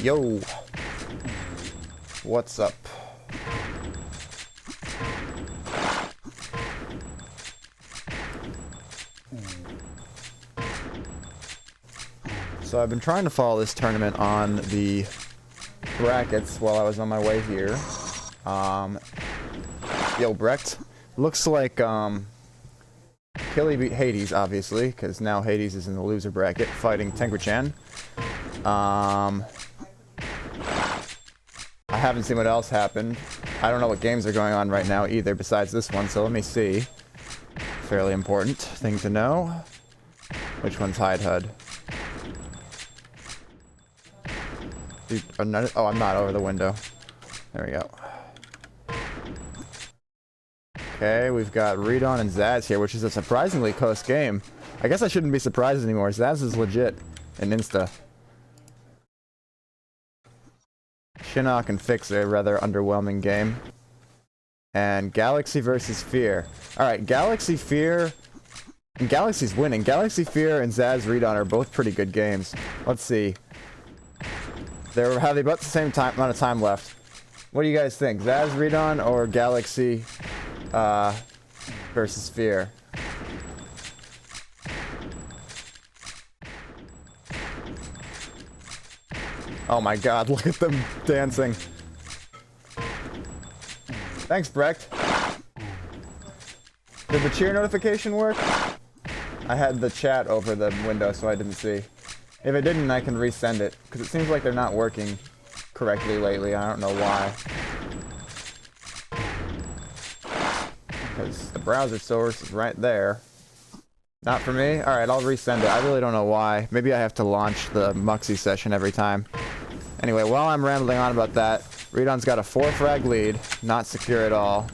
Yo, what's up? So I've been trying to follow this tournament on the brackets while I was on my way here. Yo, Brecht. Looks like, Achille beat Hades, obviously, because now Hades is in the loser bracket, fighting Tengu-chan. I haven't seen what else happened. I don't know what games are going on right now either, besides this one, so let me see. Fairly important thing to know. Which one's Hide HUD? Dude, oh, I'm not over the window. There we go. Okay, we've got Redon and Zaz here, which is a surprisingly close game. I guess I shouldn't be surprised anymore. Zaz is legit in Insta. Shinnok and Fix are a rather underwhelming game. And Galaxy versus Fear. Alright, Galaxy Fear... And Galaxy's winning. Galaxy Fear and Zaz Redon are both pretty good games. Let's see. Have they about the same amount of time left? What do you guys think? Zaz Redon or Galaxy versus Fear? Oh my god, look at them dancing. Thanks, Brecht. Did the cheer notification work? I had the chat over the window, so I didn't see. If it didn't, I can resend it, because it seems like they're not working correctly lately. I don't know why. Because the browser source is right there. Not for me? Alright, I'll resend it. I really don't know why. Maybe I have to launch the Muxy session every time. Anyway, while I'm rambling on about that, Redon's got a 4-frag lead. Not secure at all.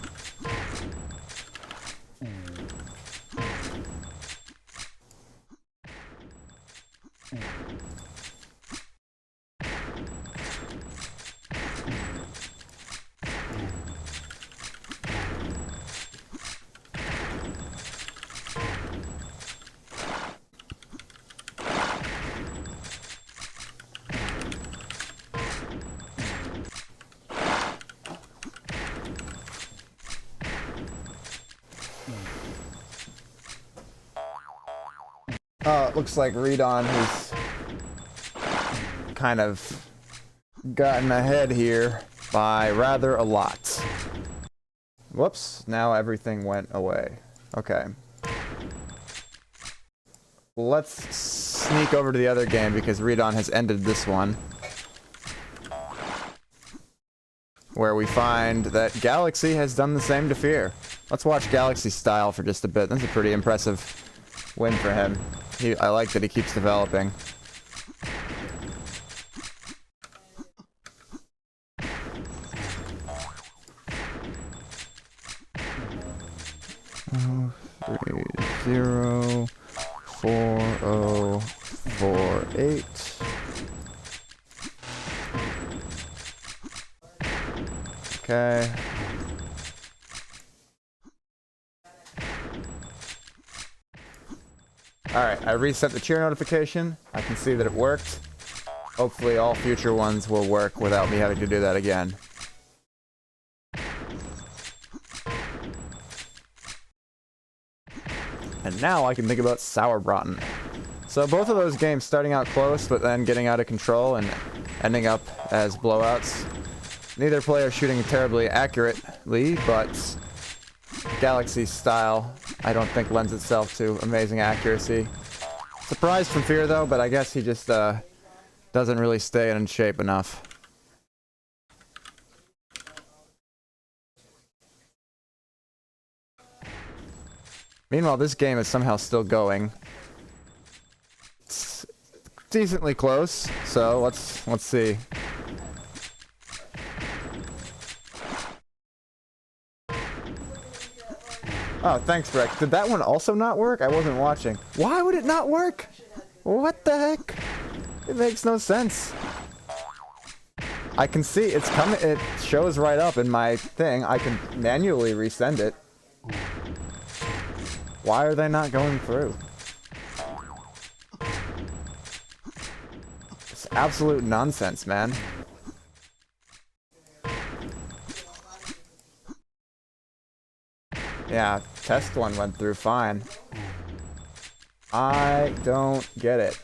It looks like Redon has kind of gotten ahead here by rather a lot. Whoops, now everything went away. Okay. Let's sneak over to the other game because Redon has ended this one. Where we find that Galaxy has done the same to Fear. Let's watch Galaxy's style for just a bit. That's a pretty impressive win for him. I like that he keeps developing. Oh, 304048. Okay. Alright, I reset the cheer notification. I can see that it worked. Hopefully all future ones will work without me having to do that again. And now I can think about Sauerbraten. So both of those games starting out close, but then getting out of control and ending up as blowouts. Neither player shooting terribly accurately, but Galaxy's style, I don't think, lends itself to amazing accuracy. Surprised from Fear, though, but I guess he just doesn't really stay in shape enough. Meanwhile, this game is somehow still going. It's decently close, so let's see. Oh, thanks, Breck. Did that one also not work? I wasn't watching. Why would it not work? What the heck? It makes no sense. I can see it's coming. It shows right up in my thing. I can manually resend it. Why are they not going through? absolute nonsense, man. Yeah, test one went through fine. I don't get it.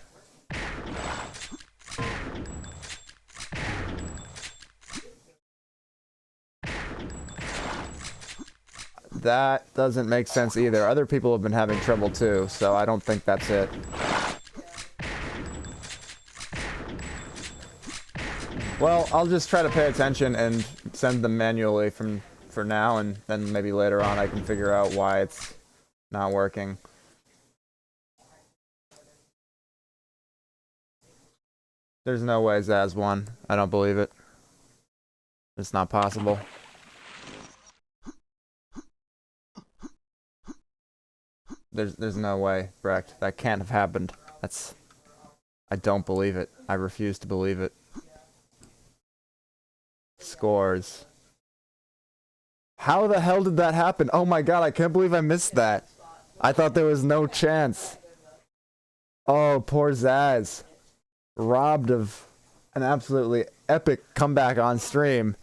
That doesn't make sense either. Other people have been having trouble too, so I don't think that's it. Well, I'll just try to pay attention and send them manually for now, and then maybe later on I can figure out why it's not working. There's no way Zaz won. I don't believe it. It's not possible. There's no way, Brecht. That can't have happened. I don't believe it. I refuse to believe it. Scores. How the hell did that happen? Oh my god, I can't believe I missed that. I thought there was no chance. Oh, poor Zaz. Robbed of an absolutely epic comeback on stream.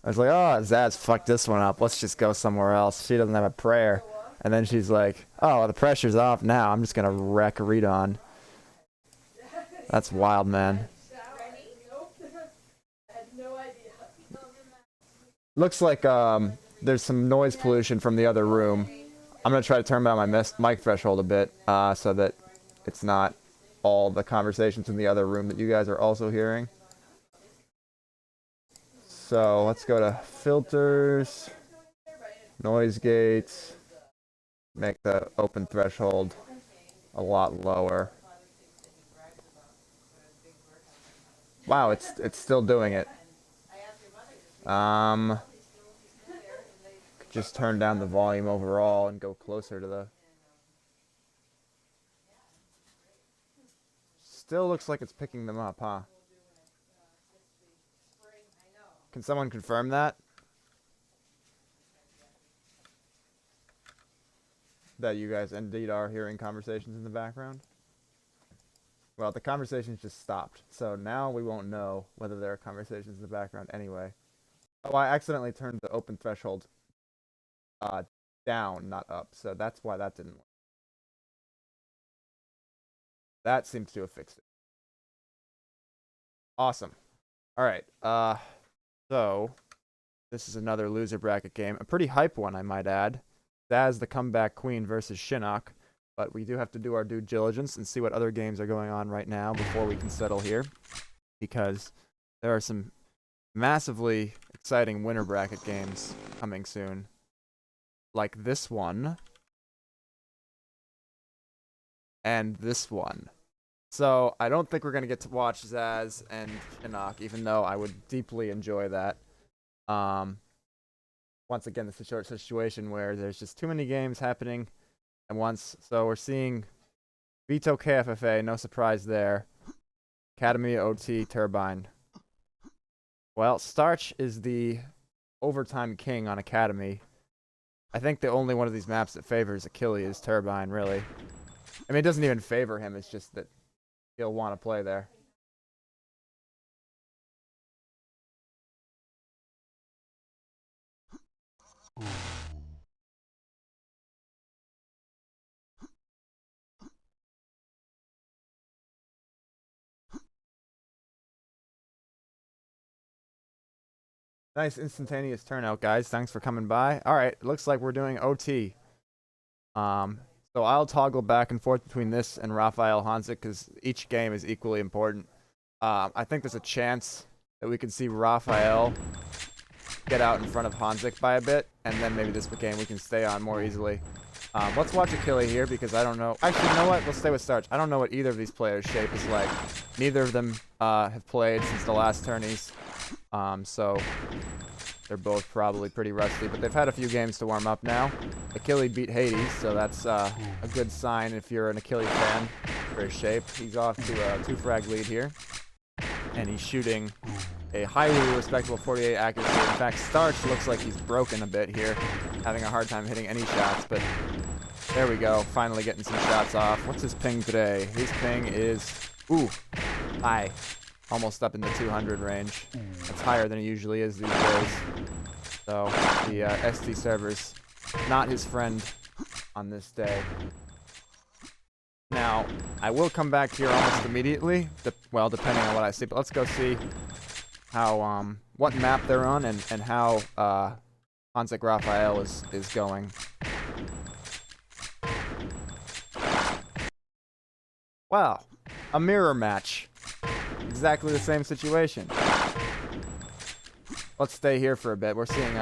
I was like, oh, Zaz fucked this one up. Let's just go somewhere else. She doesn't have a prayer. And then she's like, oh, the pressure's off now. I'm just going to wreck Redon. That's wild, man. Looks like there's some noise pollution from the other room. I'm going to try to turn down my mic threshold a bit so that it's not all the conversations in the other room that you guys are also hearing. So let's go to filters, noise gates, make the open threshold a lot lower. Wow, it's still doing it. Just turn down the volume overall and go closer to the... Still looks like it's picking them up, huh? Can someone confirm that? That you guys indeed are hearing conversations in the background? Well, the conversations just stopped, so now we won't know whether there are conversations in the background anyway. Oh, I accidentally turned the open threshold down, not up, so that's why that didn't work. That seems to have fixed it. Awesome. Alright, so this is another loser bracket game. A pretty hype one, I might add. Zaz the comeback queen versus Shinnok. But we do have to do our due diligence and see what other games are going on right now before we can settle here. Because there are some massively exciting winner bracket games coming soon. Like this one. And this one. So I don't think we're going to get to watch Zaz and Shinnok, even though I would deeply enjoy that. Once again, it's a short situation where there's just too many games happening at once. So we're seeing Vito KFFA, no surprise there. Academy OT Turbine. Well, Starch is the overtime king on Academy. I think the only one of these maps that favors achille is Turbine, really. I mean, it doesn't even favor him, it's just that he'll want to play there. Nice instantaneous turnout, guys. Thanks for coming by. Alright, looks like we're doing OT. So I'll toggle back and forth between this and Raffael honzik because each game is equally important. I think there's a chance that we can see Raffael get out in front of honzik by a bit, and then maybe this game we can stay on more easily. Let's watch achille here because I don't know. Actually, you know what? Let's stay with Starch. I don't know what either of these players' shape is like. Neither of them have played since the last tourneys. So they're both probably pretty rusty, but they've had a few games to warm up now. Achille beat Hades, so that's a good sign if you're an Achille fan for his shape. He's off to a 2-frag lead here, and he's shooting a highly respectable 48 accuracy. In fact, Starch looks like he's broken a bit here, having a hard time hitting any shots, but there we go, finally getting some shots off. What's his ping today? His ping is, ooh, high. almost up in the 200 range. That's higher than it usually is these days. So the ST server's not his friend on this day. Now, I will come back here almost immediately, well, depending on what I see, but let's go see how, what map they're on and how, honzik Raffael is going. Wow, a mirror match. Exactly the same situation. Let's stay here for a bit. We're seeing,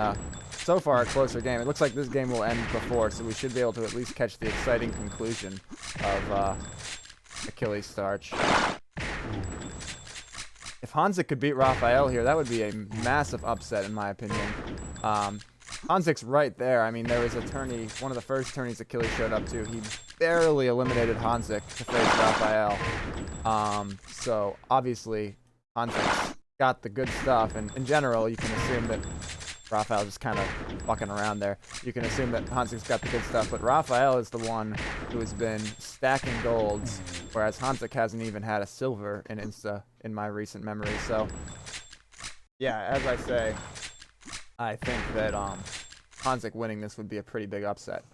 so far, a closer game. It looks like this game will end before, so we should be able to at least catch the exciting conclusion of Achilles Starch. If honzik could beat Raffael here, that would be a massive upset, in my opinion. honzik's right there. I mean, there was a tourney, one of the first tourneys Achilles showed up to. He barely eliminated honzik to face Raffael. So, obviously, honzik's got the good stuff, and in general, you can assume that Raffael just kind of fucking around there. You can assume that honzik's got the good stuff, but Raffael is the one who has been stacking golds, whereas honzik hasn't even had a silver in insta in my recent memory. So, yeah, as I say, I think that honzik winning this would be a pretty big upset.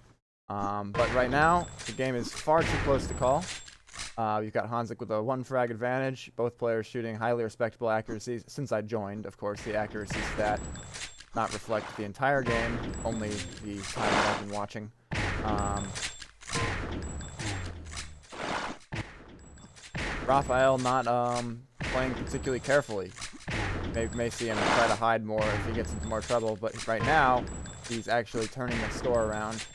But right now, the game is far too close to call. You've got honzik with a 1 frag advantage. Both players shooting highly respectable accuracies. Since I joined, of course, the accuracy stat not reflect the entire game, only the time that I've been watching. Raffael not playing particularly carefully. May see him try to hide more if he gets into more trouble, but right now he's actually turning the score around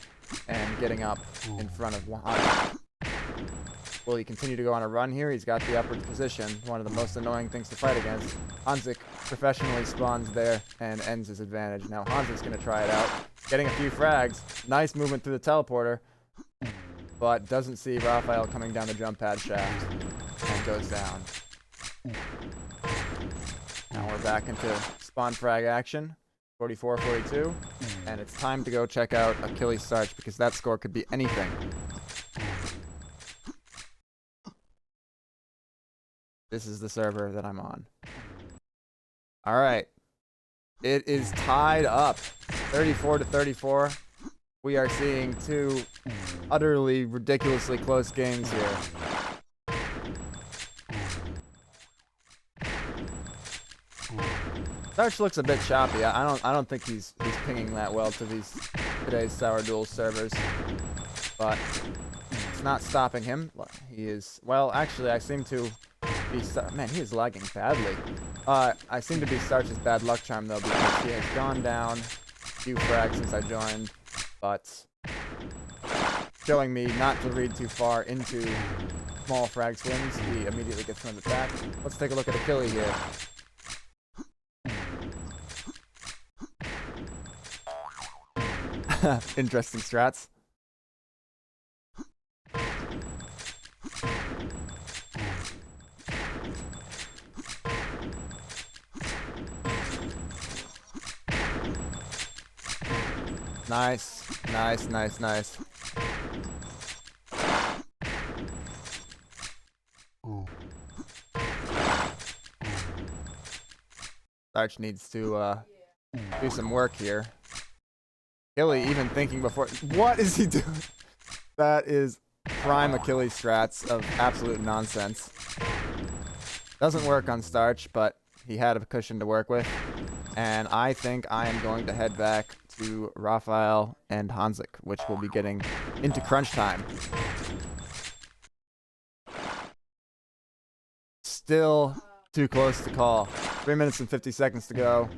and getting up in front of honzik. Will he continue to go on a run here? He's got the upward position, one of the most annoying things to fight against. honzik professionally spawns there and ends his advantage. Now honzik's going to try it out. Getting a few frags. Nice movement through the teleporter, but doesn't see Raffael coming down the jump pad shaft and goes down. Now we're back into spawn frag action. 44-42. And it's time to go check out Achilles Starch because that score could be anything. This is the server that I'm on. Alright. It is tied up. 34-34. We are seeing two utterly ridiculously close games here. Starch looks a bit choppy. I don't think he's pinging that well to today's SauerDuels servers. But it's not stopping him. He is, well, actually I seem to man, he is lagging badly. I seem to be Starch's bad luck charm, though, because he has gone down a few frags since I joined, but showing me not to read too far into small frag swings. He immediately gets thrown back. Let's take a look at Achilles here. Interesting strats. Nice, nice, nice, nice. Starch needs to do some work here. Achilles even thinking before. What is he doing? That is prime Achilles strats of absolute nonsense. Doesn't work on Starch, but he had a cushion to work with. And I think I am going to head back to Raffael and honzik, which will be getting into crunch time. Still too close to call. 3 minutes and 50 seconds to go.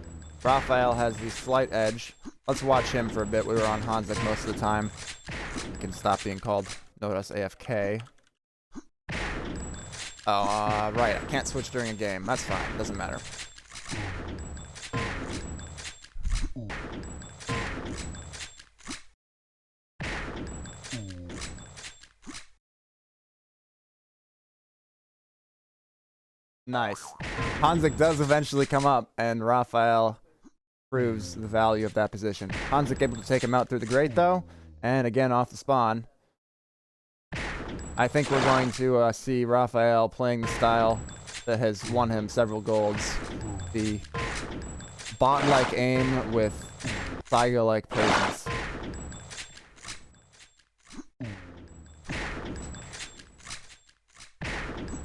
Raffael has the slight edge. Let's watch him for a bit. We were on honzik most of the time. I can stop being called Notice AFK. Oh, right. I can't switch during a game. That's fine. Doesn't matter. Nice. honzik does eventually come up, and Raffael proves the value of that position. honzik able to take him out through the grate, though, and again off the spawn. I think we're going to see Raffael playing the style that has won him several golds. The bot-like aim with Saiga-like patience.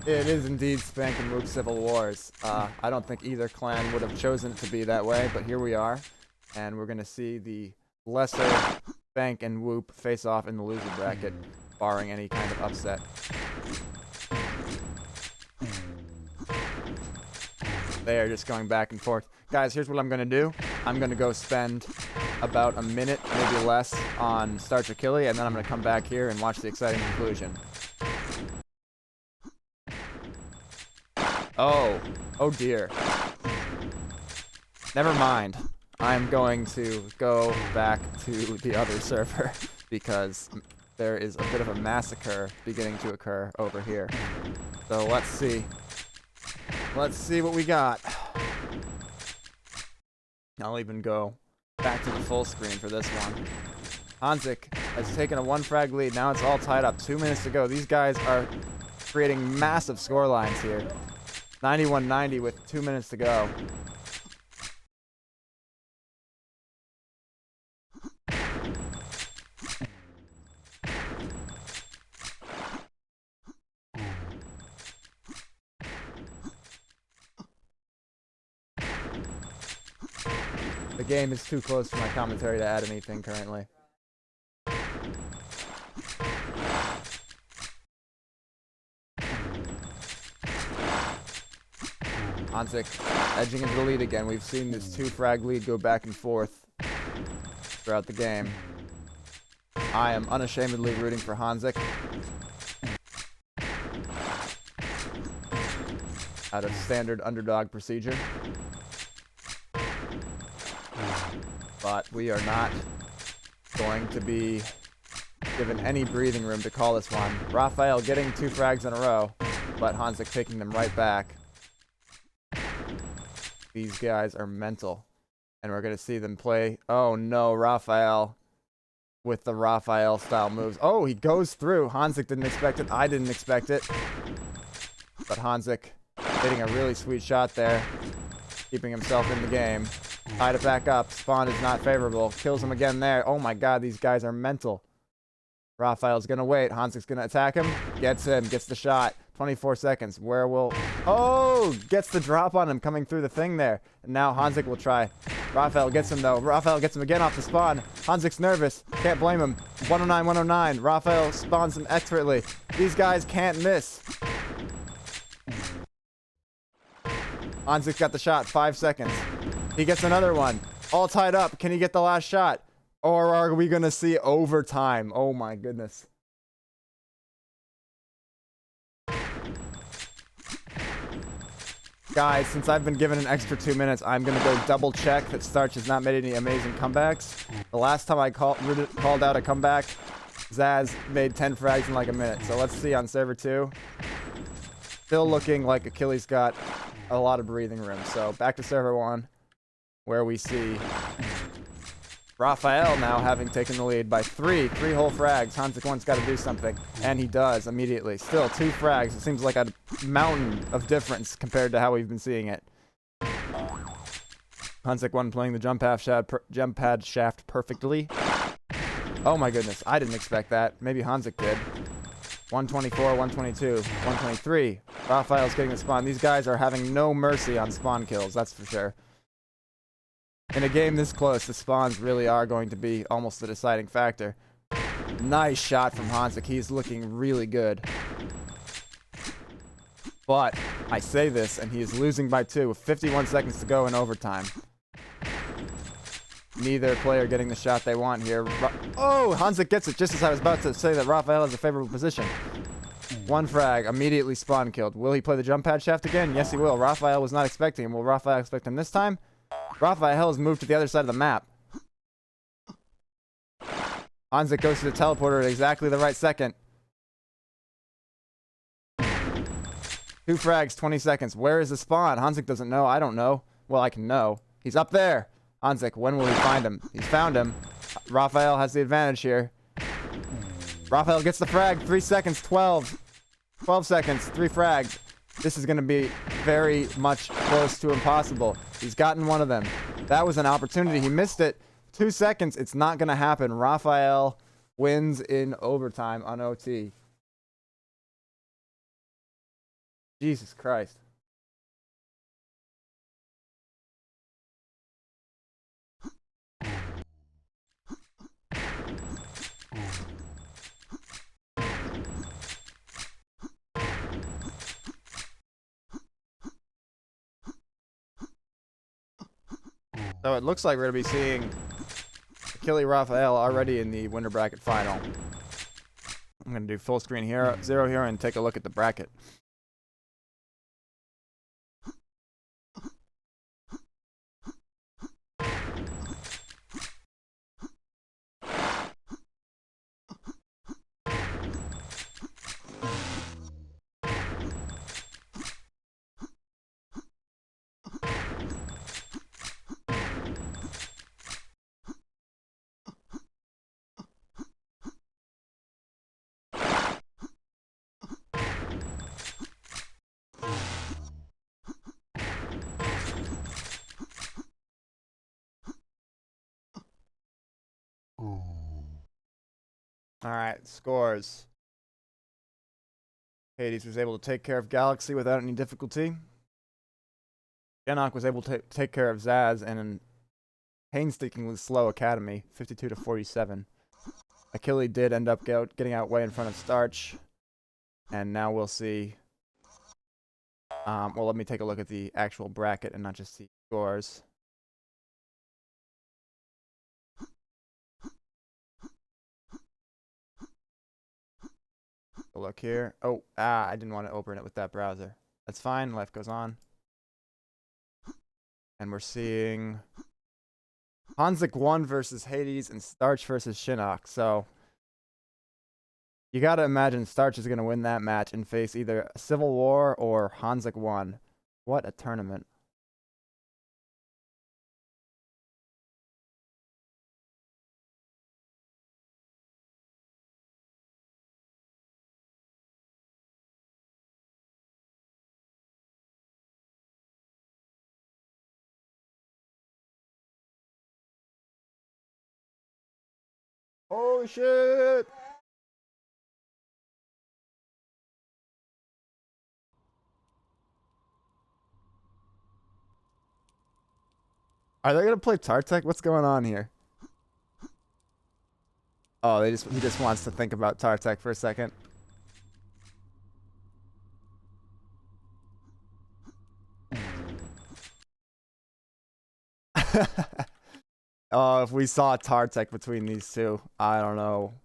It is indeed Spank and Whoop Civil Wars. I don't think either clan would have chosen it to be that way, but here we are. And we're going to see the lesser Spank and Whoop face off in the loser bracket, barring any kind of upset. They are just going back and forth. Guys, here's what I'm going to do. I'm going to go spend about a minute, maybe less, on Starch Achille, and then I'm going to come back here and watch the exciting conclusion. Oh dear. Never mind. I'm going to go back to the other server because there is a bit of a massacre beginning to occur over here. So let's see. Let's see what we got. I'll even go back to the full screen for this one. honzik has taken a 1-frag lead. Now it's all tied up. 2 minutes to go. These guys are creating massive score lines here. 91-90 with 2 minutes to go. The game is too close for my commentary to add anything currently. honzik edging into the lead again. We've seen this 2-frag lead go back and forth throughout the game. I am unashamedly rooting for honzik. Out of standard underdog procedure. But we are not going to be given any breathing room to call this one. Raffael getting 2 frags in a row, but honzik taking them right back. These guys are mental, and we're going to see them play. Oh no, Raffael with the Raffael style moves. Oh, he goes through. honzik didn't expect it. I didn't expect it. But honzik hitting a really sweet shot there, keeping himself in the game. Tied it back up. Spawn is not favorable. Kills him again there. Oh my god, these guys are mental. Raffael's gonna wait. honzik's gonna attack him. Gets him. Gets the shot. 24 seconds. Where will... Oh! Gets the drop on him coming through the thing there. And now honzik will try. Raffael gets him though. Raffael gets him again off the spawn. honzik's nervous. Can't blame him. 109, 109. Raffael spawns him expertly. These guys can't miss. honzik got the shot. 5 seconds. He gets another one. All tied up. Can he get the last shot? Or are we going to see overtime? Oh my goodness. Guys, since I've been given an extra 2 minutes, I'm going to go double check that Starch has not made any amazing comebacks. The last time I called out a comeback, Zaz made 10 frags in like a minute. So let's see on server 2. Still looking like Achilles got a lot of breathing room. So back to server 1, where we see Raffael now having taken the lead by 3 whole frags. honzik1's got to do something, and he does immediately. Still 2 frags. It seems like a mountain of difference compared to how we've been seeing it. honzik1 playing the jump pad shaft perfectly. Oh my goodness, I didn't expect that. Maybe honzik did. 124, 122, 123. Raffael's getting the spawn. These guys are having no mercy on spawn kills, that's for sure. In a game this close, the spawns really are going to be almost the deciding factor. Nice shot from honzik. He's looking really good. But I say this, and he is losing by 2 with 51 seconds to go in overtime. Neither player getting the shot they want here. Oh, honzik gets it just as I was about to say that Raffael has a favorable position. 1 frag, immediately spawn killed. Will he play the jump pad shaft again? Yes, he will. Raffael was not expecting him. Will Raffael expect him this time? Raffael has moved to the other side of the map. honzik goes to the teleporter at exactly the right second. 2 frags, 20 seconds. Where is the spawn? honzik doesn't know. I don't know. Well, I can know. He's up there. honzik, when will he find him? He's found him. Raffael has the advantage here. Raffael gets the frag. 3 seconds, 12. 12 seconds, 3 frags. This is going to be very much close to impossible. He's gotten one of them. That was an opportunity. He missed it. 2 seconds. It's not going to happen. Raffael wins in overtime on OT. Jesus Christ. So it looks like we're going to be seeing Achille Raffael already in the winner bracket final. I'm going to do full screen here, 0 here, and take a look at the bracket. All right, scores. Hades was able to take care of Galaxy without any difficulty. Genok was able to take care of Zaz in an painstakingly slow Academy, 52-47. Achille did end up getting out way in front of Starch. And now we'll see. Well, let me take a look at the actual bracket and not just the scores. Look here. Oh, I didn't want to open it with that browser. That's fine. Life goes on. And we're seeing honzik1 versus Hades and Starch versus Shinnok. So you got to imagine Starch is going to win that match and face either Civil War or honzik1. What a tournament. Oh shit! Are they gonna play Tartek? What's going on here? Oh, he just wants to think about Tartek for a second. Oh, if we saw Tartek between these two, I don't know.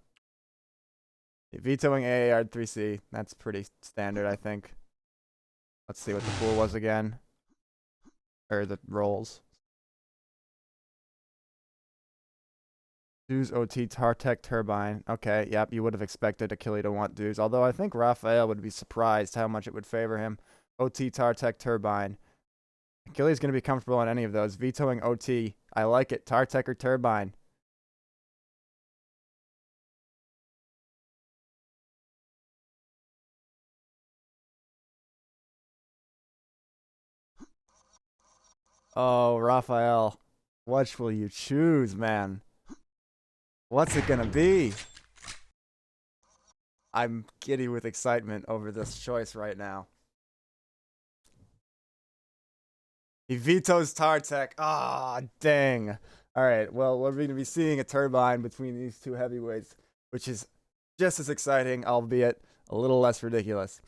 Vetoing AAR 3C, that's pretty standard, I think. Let's see what the pool was again. Or the rolls. Dues OT Tartek Turbine. Okay, yep, you would have expected Achille to want Dues. Although I think Raffael would be surprised how much it would favor him. OT Tartek Turbine. Achille's going to be comfortable on any of those. Vetoing OT. I like it. Tartek or Turbine. Oh, Raffael. Which will you choose, man? What's it going to be? I'm giddy with excitement over this choice right now. He vetoes Tartek. Ah, dang. All right, well, we're going to be seeing a turbine between these two heavyweights, which is just as exciting, albeit a little less ridiculous.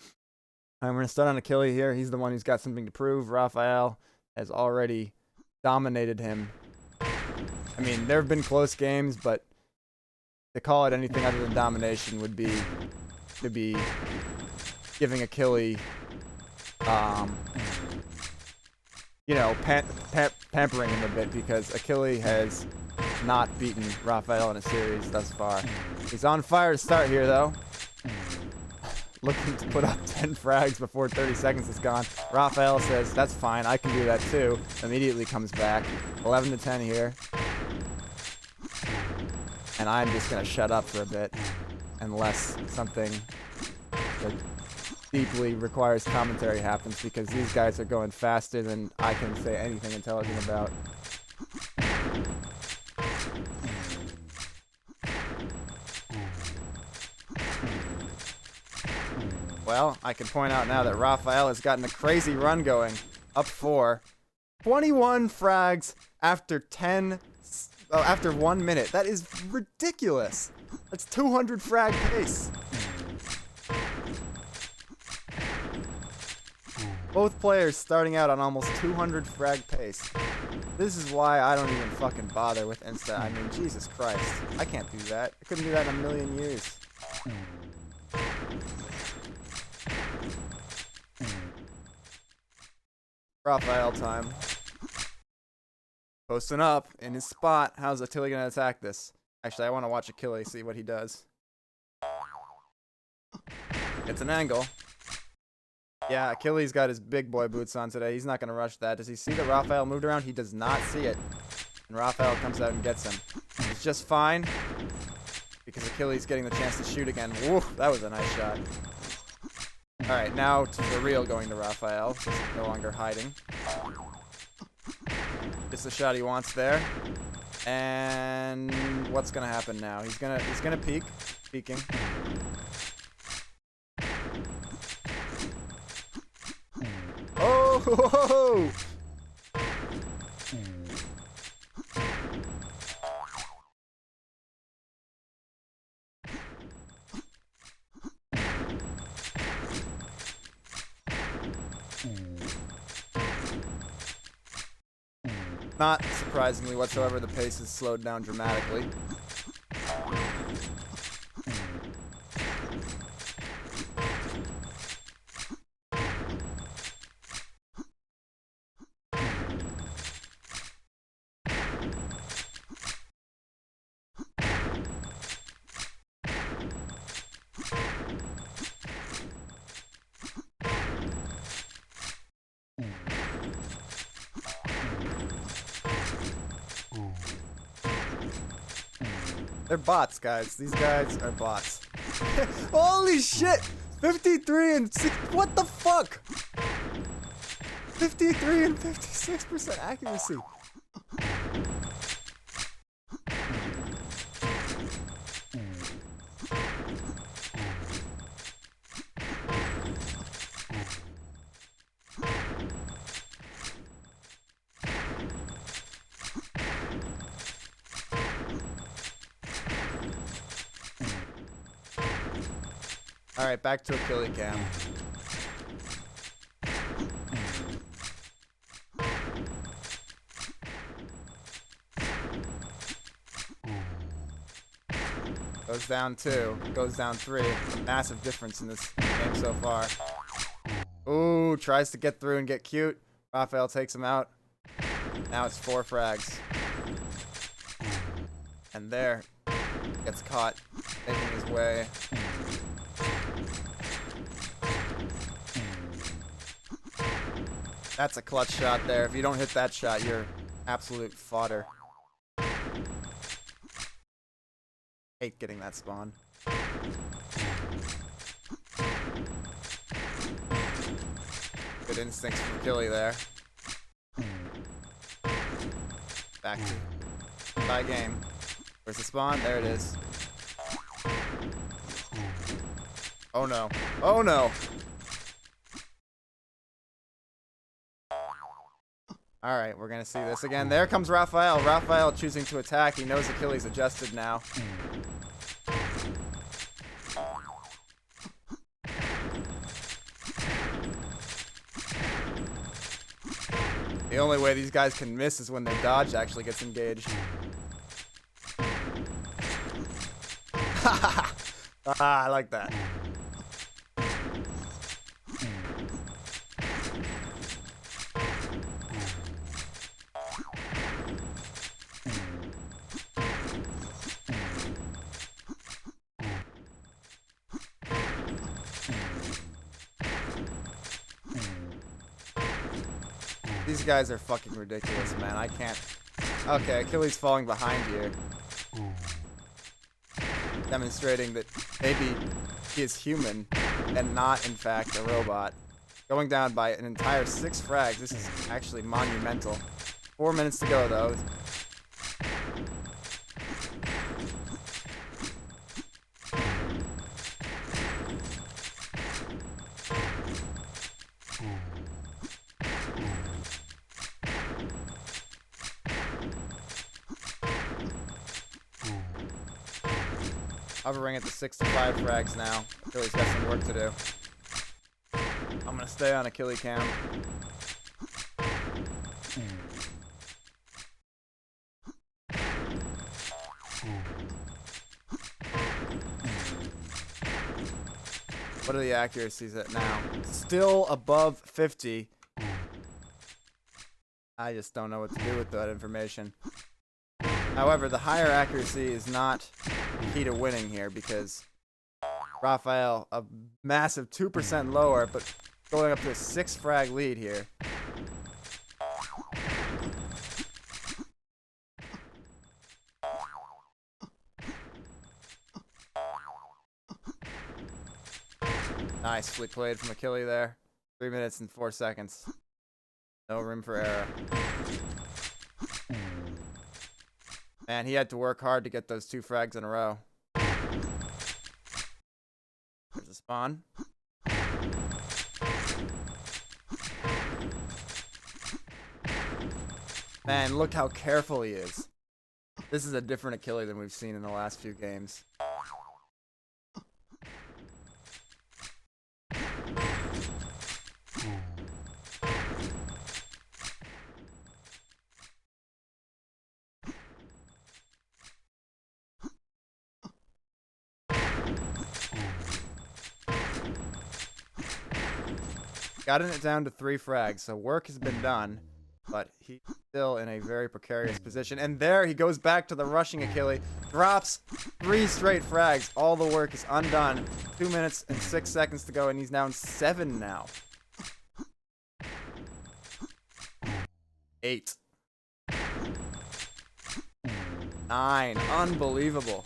We're going to start on Achille here. He's the one who's got something to prove. Raffael has already dominated him. I mean, there have been close games, but to call it anything other than domination would be to be giving Achille, you know, pampering him a bit, because Achille has not beaten Raffael in a series thus far. He's on fire to start here, though. Looking to put up 10 frags before 30 seconds is gone. Raffael says, that's fine, I can do that too. Immediately comes back. 11 to 10 here. And I'm just going to shut up for a bit. Unless something deeply requires commentary happens because these guys are going faster than I can say anything intelligent about. Well, I can point out now that Raphael has gotten a crazy run going. Up 4. 21 frags after 1 minute. That is ridiculous. That's 200 frag pace. Both players starting out on almost 200 frag pace. This is why I don't even fucking bother with insta. I mean, Jesus Christ. I can't do that. I couldn't do that in a million years. Raffael time. Posting up in his spot. How's Achille gonna attack this? Actually, I want to watch Achille see what he does. It's an angle. Yeah, Achilles got his big boy boots on today. He's not gonna rush that. Does he see that Raffael moved around? He does not see it. And Raffael comes out and gets him. It's just fine. Because Achilles getting the chance to shoot again. Woo, that was a nice shot. Alright, now to the real going to Raffael. He's no longer hiding. Gets the shot he wants there. And what's gonna happen now? He's gonna peek. Peeking. Oh! Ho, ho, ho. Not surprisingly whatsoever, the pace is slowed down dramatically. They're bots, guys. These guys are bots. Holy shit! 53 and 6. What the fuck? 53 and 56% accuracy. Alright, back to Achille cam. Goes down 2, goes down 3. A massive difference in this game so far. Ooh, tries to get through and get cute. Raffael takes him out. Now it's 4 frags. And there, gets caught, making his way. That's a clutch shot there. If you don't hit that shot, you're absolute fodder. Hate getting that spawn. Good instincts from Achille there. Back to tie game. Where's the spawn? There it is. Oh no. Oh no! Alright, we're gonna see this again. There comes Raffael. Raffael choosing to attack. He knows Achilles adjusted now. The only way these guys can miss is when their dodge actually gets engaged. Ah, I like that. These guys are fucking ridiculous, man. I can't. Okay, Achilles falling behind here. Demonstrating that maybe he is human. and not, in fact, a robot. Going down by an entire 6 frags. This is actually monumental. 4 minutes to go, though. Hovering at the 6 to 5 frags now. Achilles got some work to do. I'm gonna stay on Achilles cam. What are the accuracies at now? Still above 50. I just don't know what to do with that information. However, the higher accuracy is not key to winning here because Raffael, a massive 2% lower, but going up to a 6 frag lead here. Nice flick played from Achille there. 3 minutes and 4 seconds. No room for error. Man, he had to work hard to get those 2 frags in a row. There's a spawn. Man, look how careful he is. This is a different Achille than we've seen in the last few games. Gotten it down to 3 frags, so work has been done, but he's still in a very precarious position. And there he goes back to the rushing Achille, drops 3 straight frags. All the work is undone. 2 minutes and 6 seconds to go, and he's down 7 now. 8. 9. Unbelievable.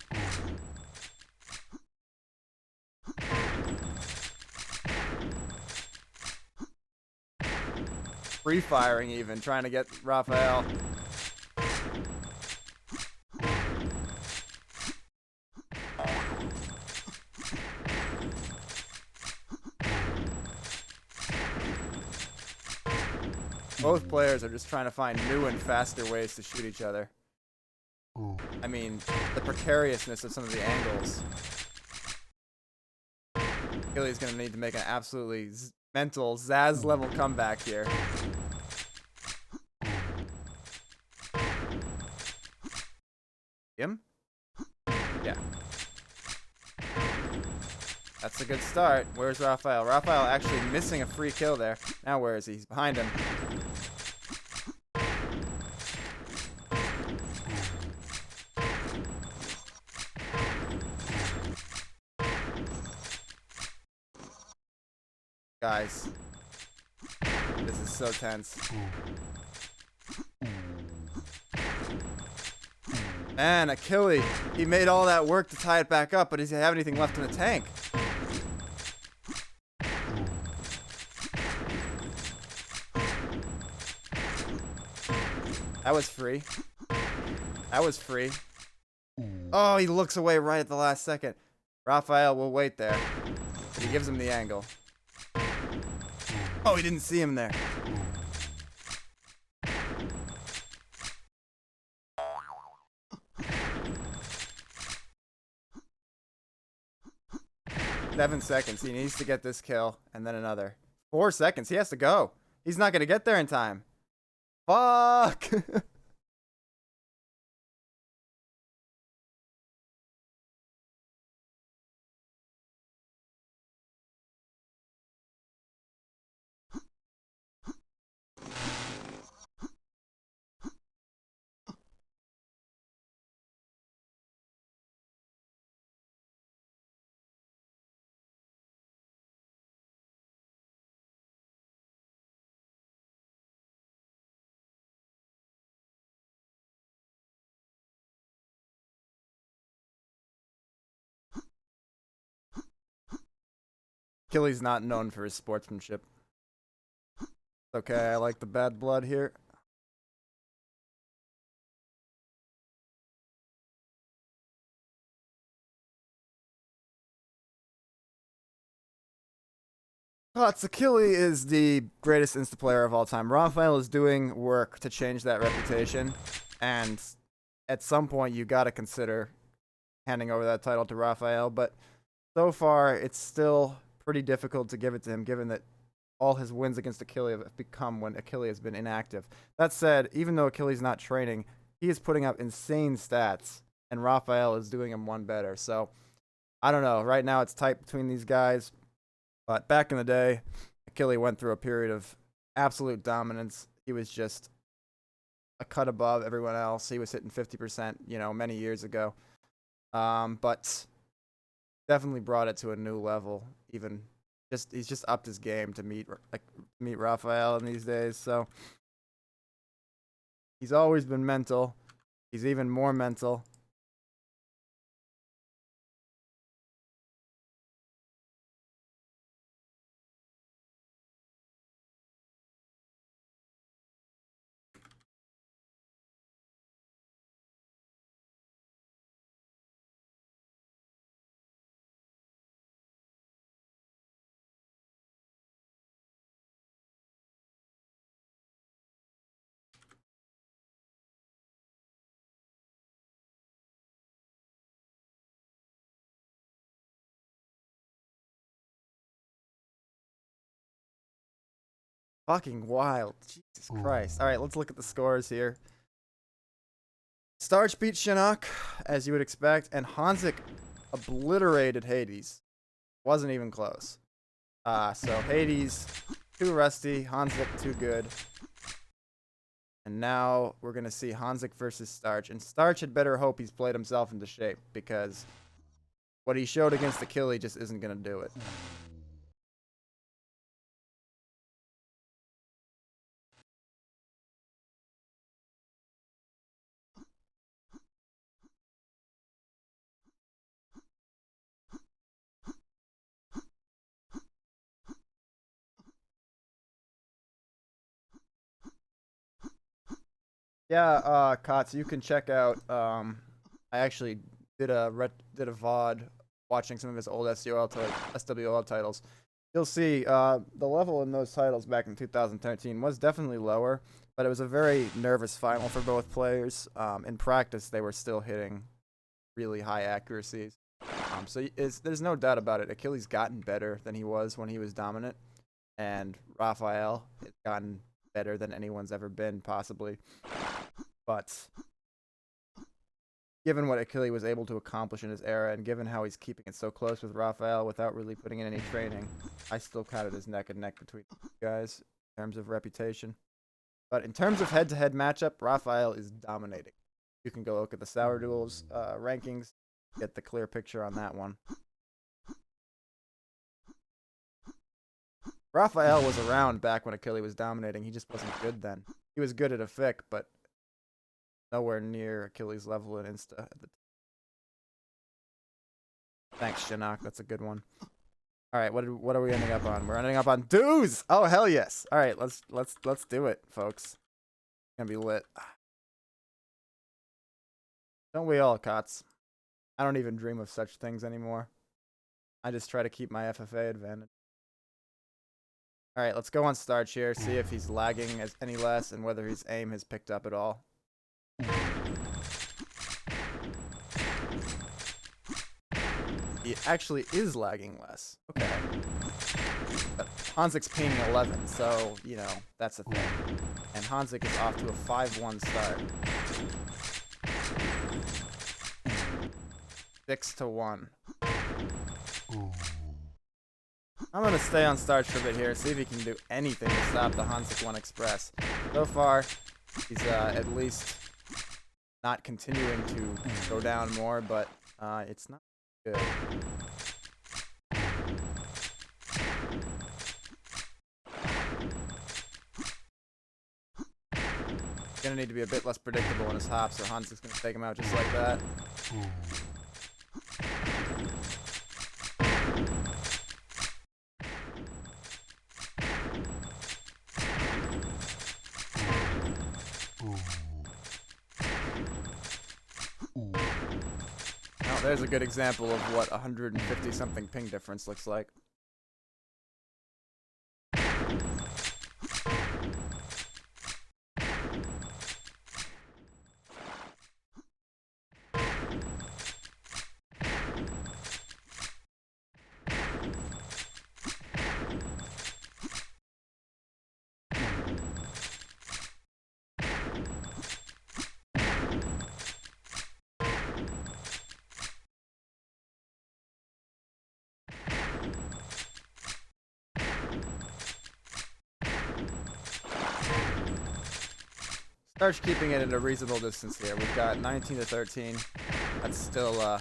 Free firing even, trying to get Raffael. Both players are just trying to find new and faster ways to shoot each other. I mean, the precariousness of some of the angles. Achilles gonna need to make an absolutely mental Zaz level comeback here. Him? Yeah. That's a good start. Where's Raffael? Raffael actually missing a free kill there. Now where is he? He's behind him. Guys, this is so tense. Man, Achille, he made all that work to tie it back up, but does he have anything left in the tank? That was free. That was free. Oh, he looks away right at the last second. Raffael will wait there. He gives him the angle. Oh, he didn't see him there. Seven seconds. He needs to get this kill and then another. 4 seconds. He has to go. He's not going to get there in time. Fuck. Achilles not known for his sportsmanship. Okay, I like the bad blood here. Achille is the greatest insta player of all time. Raffael is doing work to change that reputation, and at some point you got to consider handing over that title to Raffael, but so far it's still pretty difficult to give it to him, given that all his wins against Achille have become when Achille has been inactive. That said, even though Achille's not training, he is putting up insane stats, and Raffael is doing him one better. So, I don't know. Right now it's tight between these guys. But back in the day, Achille went through a period of absolute dominance. He was just a cut above everyone else. He was hitting 50%, many years ago. But definitely brought it to a new level. He's just upped his game to meet Raffael in these days. So he's always been mental. He's even more mental. Fucking wild. Jesus Christ. All right, let's look at the scores here. Starch beat Shinnok, as you would expect, and honzik obliterated Hades. Wasn't even close. So Hades, too rusty. honzik, too good. And now we're going to see honzik versus Starch. And Starch had better hope he's played himself into shape, because what he showed against Achille just isn't going to do it. Yeah, Kotz, you can check out. I actually did a VOD watching some of his old SWL titles. You'll see the level in those titles back in 2013 was definitely lower, but it was a very nervous final for both players. In practice, they were still hitting really high accuracies. So there's no doubt about it. Achilles gotten better than he was when he was dominant, and Raffael has gotten better than anyone's ever been, possibly. But given what Achille was able to accomplish in his era, and given how he's keeping it so close with Raffael without really putting in any training, I still count it as neck and neck between these guys in terms of reputation. But in terms of head-to-head matchup, Raffael is dominating. You can go look at the SauerDuels rankings, get the clear picture on that one. Raffael was around back when Achille was dominating. He just wasn't good then. He was good at a fic, but nowhere near Achilles' level in insta. Thanks, Shinnok. That's a good one. All right, what are we ending up on? We're ending up on dues. Oh hell yes! All right, let's do it, folks. It's gonna be lit. Don't we all, Kotz? I don't even dream of such things anymore. I just try to keep my FFA advantage. All right, let's go on Starch here, see if he's lagging any less and whether his aim has picked up at all. He actually is lagging less. Okay. But honzik's pinging 11, so, that's a thing. And honzik is off to a 5-1 start. 6-1. I'm going to stay on Starch for a bit here, see if he can do anything to stop the honzik1 Express. So far, he's at least not continuing to go down more, but it's not good. Gonna need to be a bit less predictable in his hops, so honzik's gonna take him out just like that. there's a good example of what 150-something ping difference looks like. Starch keeping it at a reasonable distance here. We've got 19 to 13. That's still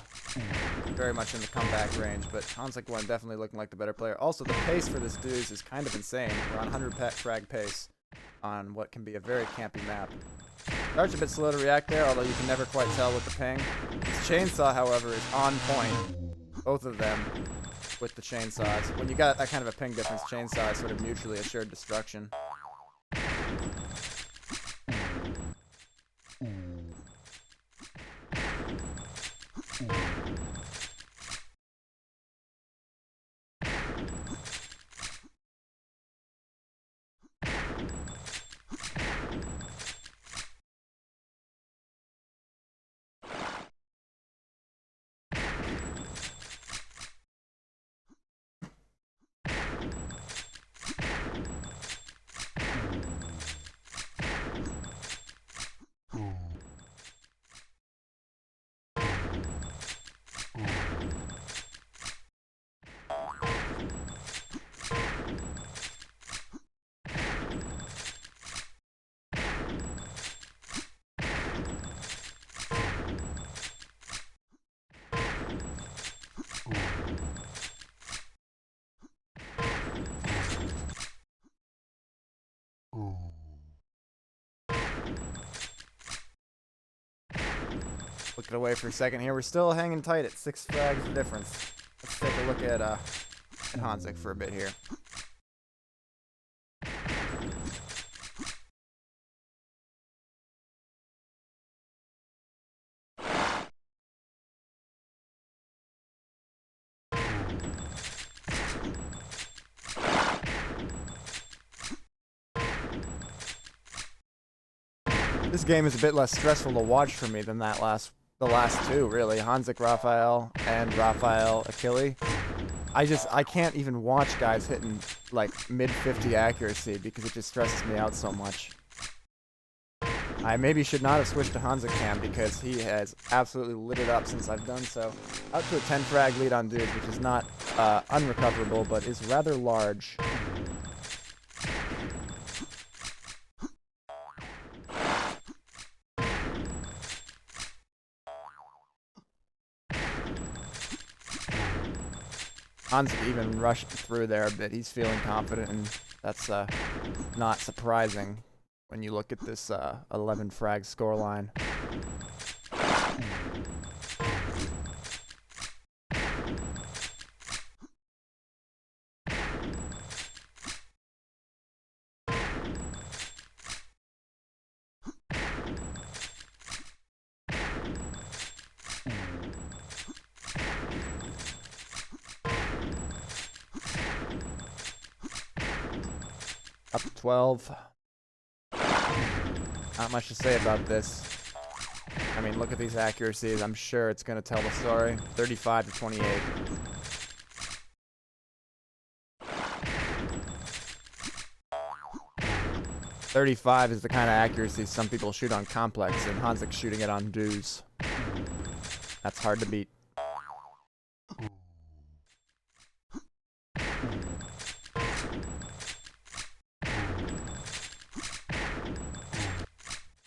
very much in the comeback range, but honzik1 definitely looking like the better player. Also, the pace for this dudes is kind of insane. We're on 100 frag pace on what can be a very campy map. Starch a bit slow to react there, although you can never quite tell with the ping. His chainsaw, however, is on point. Both of them with the chainsaws. When you got that kind of a ping difference, chainsaw is sort of mutually assured destruction. Looking away for a second here. We're still hanging tight at 6 frags of difference. Let's take a look at honzik for a bit here. This game is a bit less stressful to watch for me than the last two, really. honzik Raffael and Raffael Achille. I can't even watch guys hitting like mid-50 accuracy because it just stresses me out so much. I maybe should not have switched to honzik because he has absolutely lit it up since I've done so. Out to a 10 frag lead on dudes, which is not unrecoverable, but is rather large. honzik even rushed through there a bit. He's feeling confident, and that's not surprising when you look at this 11 frag scoreline. Up to 12. Not much to say about this. I mean, look at these accuracies. I'm sure it's going to tell the story. 35 to 28. .35 is the kind of accuracy some people shoot on complex, and honzik's shooting it on dues. That's hard to beat.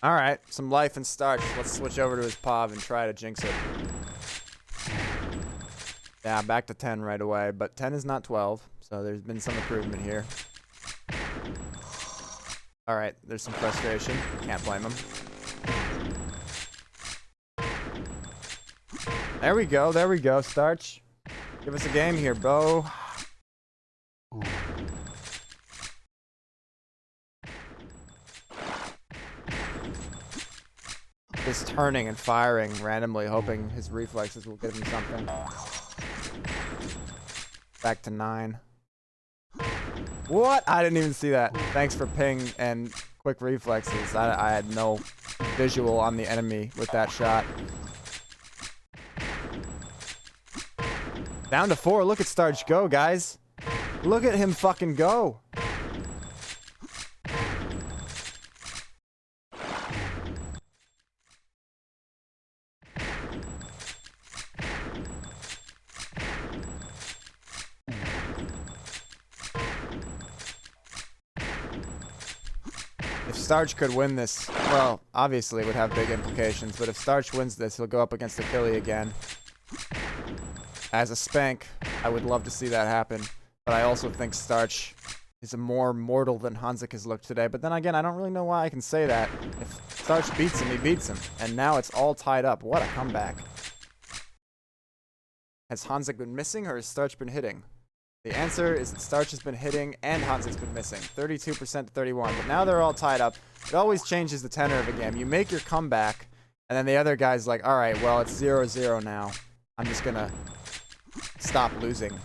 Alright, some life and starch. Let's switch over to his POV and try to jinx it. Yeah, back to 10 right away, but 10 is not 12, so there's been some improvement here. Alright, there's some frustration. Can't blame him. There we go, Starch. Give us a game here, bro. just turning and firing randomly, hoping his reflexes will give him something. Back to 9. What? I didn't even see that. Thanks for ping and quick reflexes. I had no visual on the enemy with that shot. Down to 4. Look at Starch go, guys. Look at him fucking go. If Starch could win this, well, obviously it would have big implications, but if Starch wins this, he'll go up against Achille again. As a spank, I would love to see that happen, but I also think Starch is a more mortal than honzik has looked today. But then again, I don't really know why I can say that. If Starch beats him, he beats him. And now it's all tied up. What a comeback. Has honzik been missing or has Starch been hitting? The answer is that Starch has been hitting and honzik's been missing. 32% to 31. But now they're all tied up. It always changes the tenor of a game. You make your comeback, and then the other guy's like, all right, well, it's 0-0 now. I'm just going to stop losing.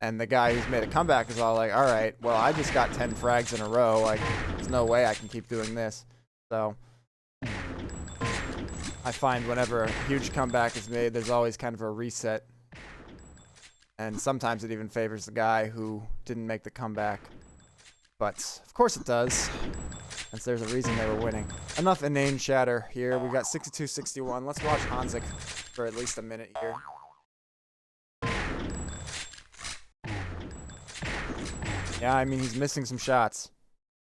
And the guy who's made a comeback is all like, all right, well, I just got 10 frags in a row. Like, there's no way I can keep doing this. So I find whenever a huge comeback is made, there's always kind of a reset. And sometimes it even favors the guy who didn't make the comeback. But, of course it does. Since there's a reason they were winning. Enough inane chatter here. We got 62-61. Let's watch honzik for at least a minute here. Yeah, I mean, he's missing some shots.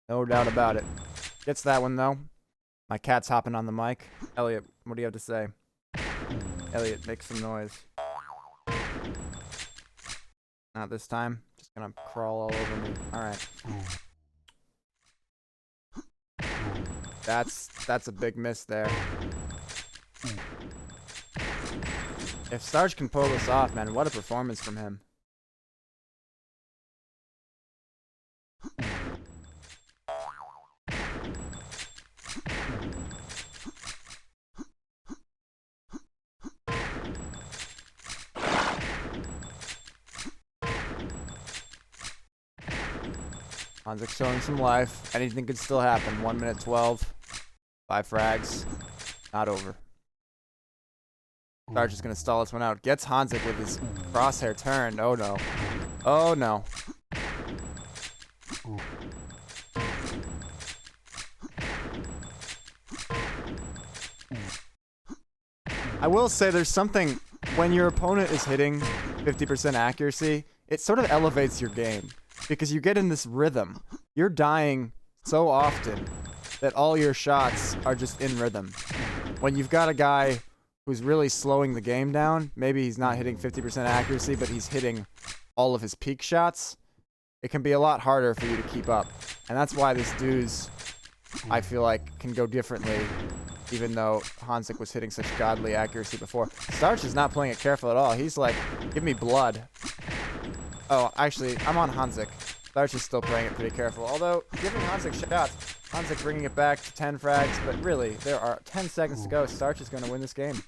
No doubt about it. Gets that one, though. My cat's hopping on the mic. Elliot, what do you have to say? Elliot, make some noise. Not this time. Just gonna crawl all over me. Alright. That's a big miss there. If Starch can pull this off, man, what a performance from him. honzik showing some life. Anything could still happen. 1 minute 12. 5 frags. Not over. Starch is going to stall this one out. Gets honzik with his crosshair turned. Oh no. Oh no. I will say there's something, when your opponent is hitting 50% accuracy, it sort of elevates your game. Because you get in this rhythm. You're dying so often that all your shots are just in rhythm. When you've got a guy who's really slowing the game down, maybe he's not hitting 50% accuracy, but he's hitting all of his peak shots, it can be a lot harder for you to keep up. And that's why this dude's, I feel like, can go differently, even though honzik was hitting such godly accuracy before. Starch is not playing it careful at all. He's like, give me blood. Oh, actually, I'm on honzik. Starch is still playing it pretty careful. Although, giving honzik shots, honzik bringing it back to 10 frags, but really, there are 10 seconds to go. Starch is going to win this game.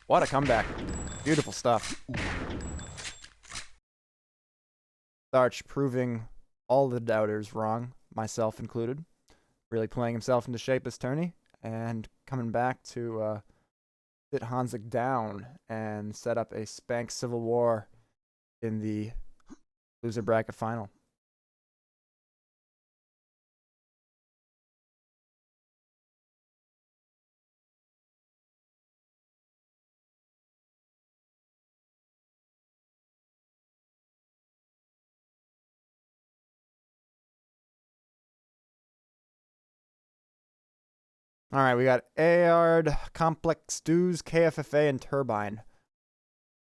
What a comeback. Beautiful stuff. Starch proving all the doubters wrong, myself included. Really playing himself into shape this tourney, and coming back to sit honzik down and set up a spank civil war in the loser bracket final. All right, we got Aard, Complex Stews, KFFA, and Turbine.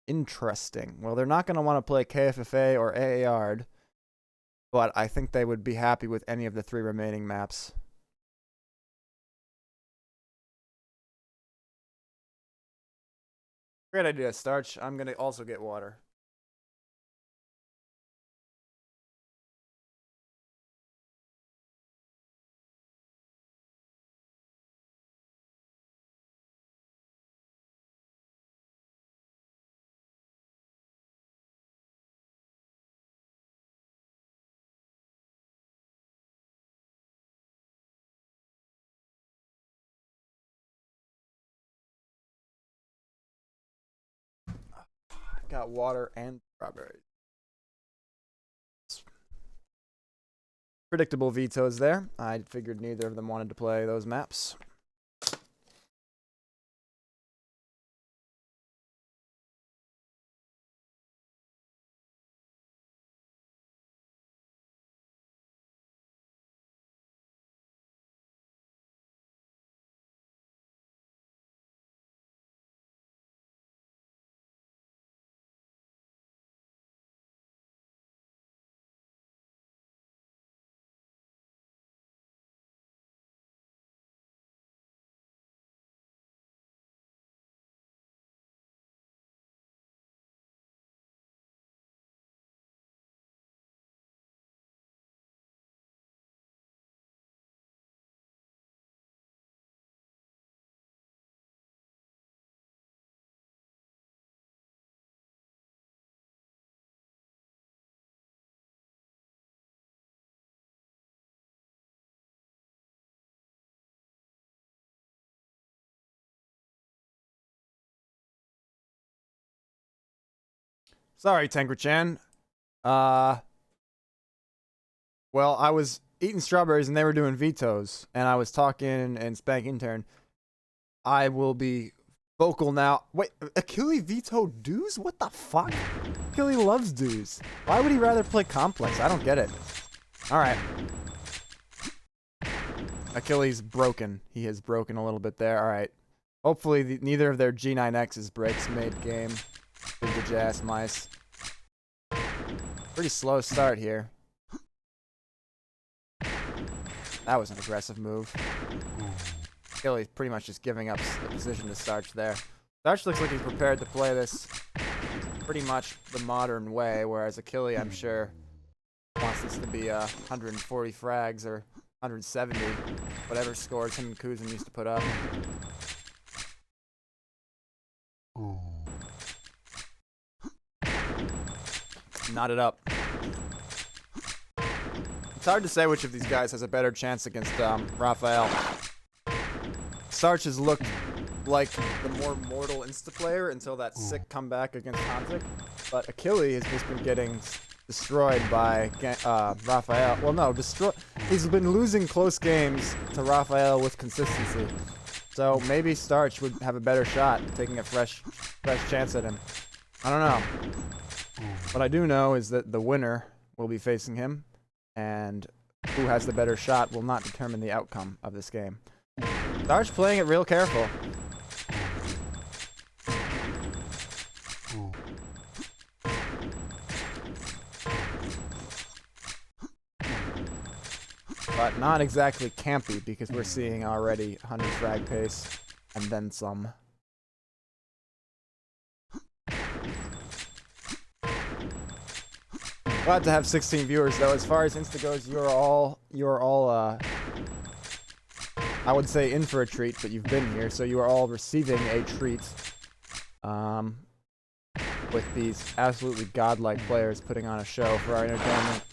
Interesting. Well, they're not going to want to play KFFA or Aard, but I think they would be happy with any of the 3 remaining maps. Great idea, Starch. I'm going to also get water. got water and strawberries. Predictable vetoes there. I figured neither of them wanted to play those maps. Sorry, Tanker-chan. Well, I was eating strawberries and they were doing vetoes, and I was talking and Spank Intern. I will be vocal now. Wait, Achille vetoed Dews? What the fuck? Achille loves Dews. Why would he rather play Complex? I don't get it. Alright. Achilles broken. He has broken a little bit there. Alright. Hopefully neither of their G9X's breaks mid-game. Vintage ass mice. Pretty slow start here. That was an aggressive move. Achilles pretty much just giving up the position to Starch there. Starch looks like he's prepared to play this pretty much the modern way, whereas Achilles, I'm sure, wants this to be 140 frags or 170, whatever scores him and Kuzin used to put up. Knot it up. It's hard to say which of these guys has a better chance against Raffael. Starch has looked like the more mortal insta player until that sick comeback against honzik, but Achille has just been getting destroyed by Raffael. Well, no, he's been losing close games to Raffael with consistency. So maybe Starch would have a better shot taking a fresh chance at him. I don't know. What I do know is that the winner will be facing him, and who has the better shot will not determine the outcome of this game. Starch playing it real careful. But not exactly campy, because we're seeing already 100 frag pace, and then some. Glad to have 16 viewers, though. As far as Insta goes, you're all I would say in for a treat, but you've been here, so you are all receiving a treat. With these absolutely godlike players putting on a show for our entertainment.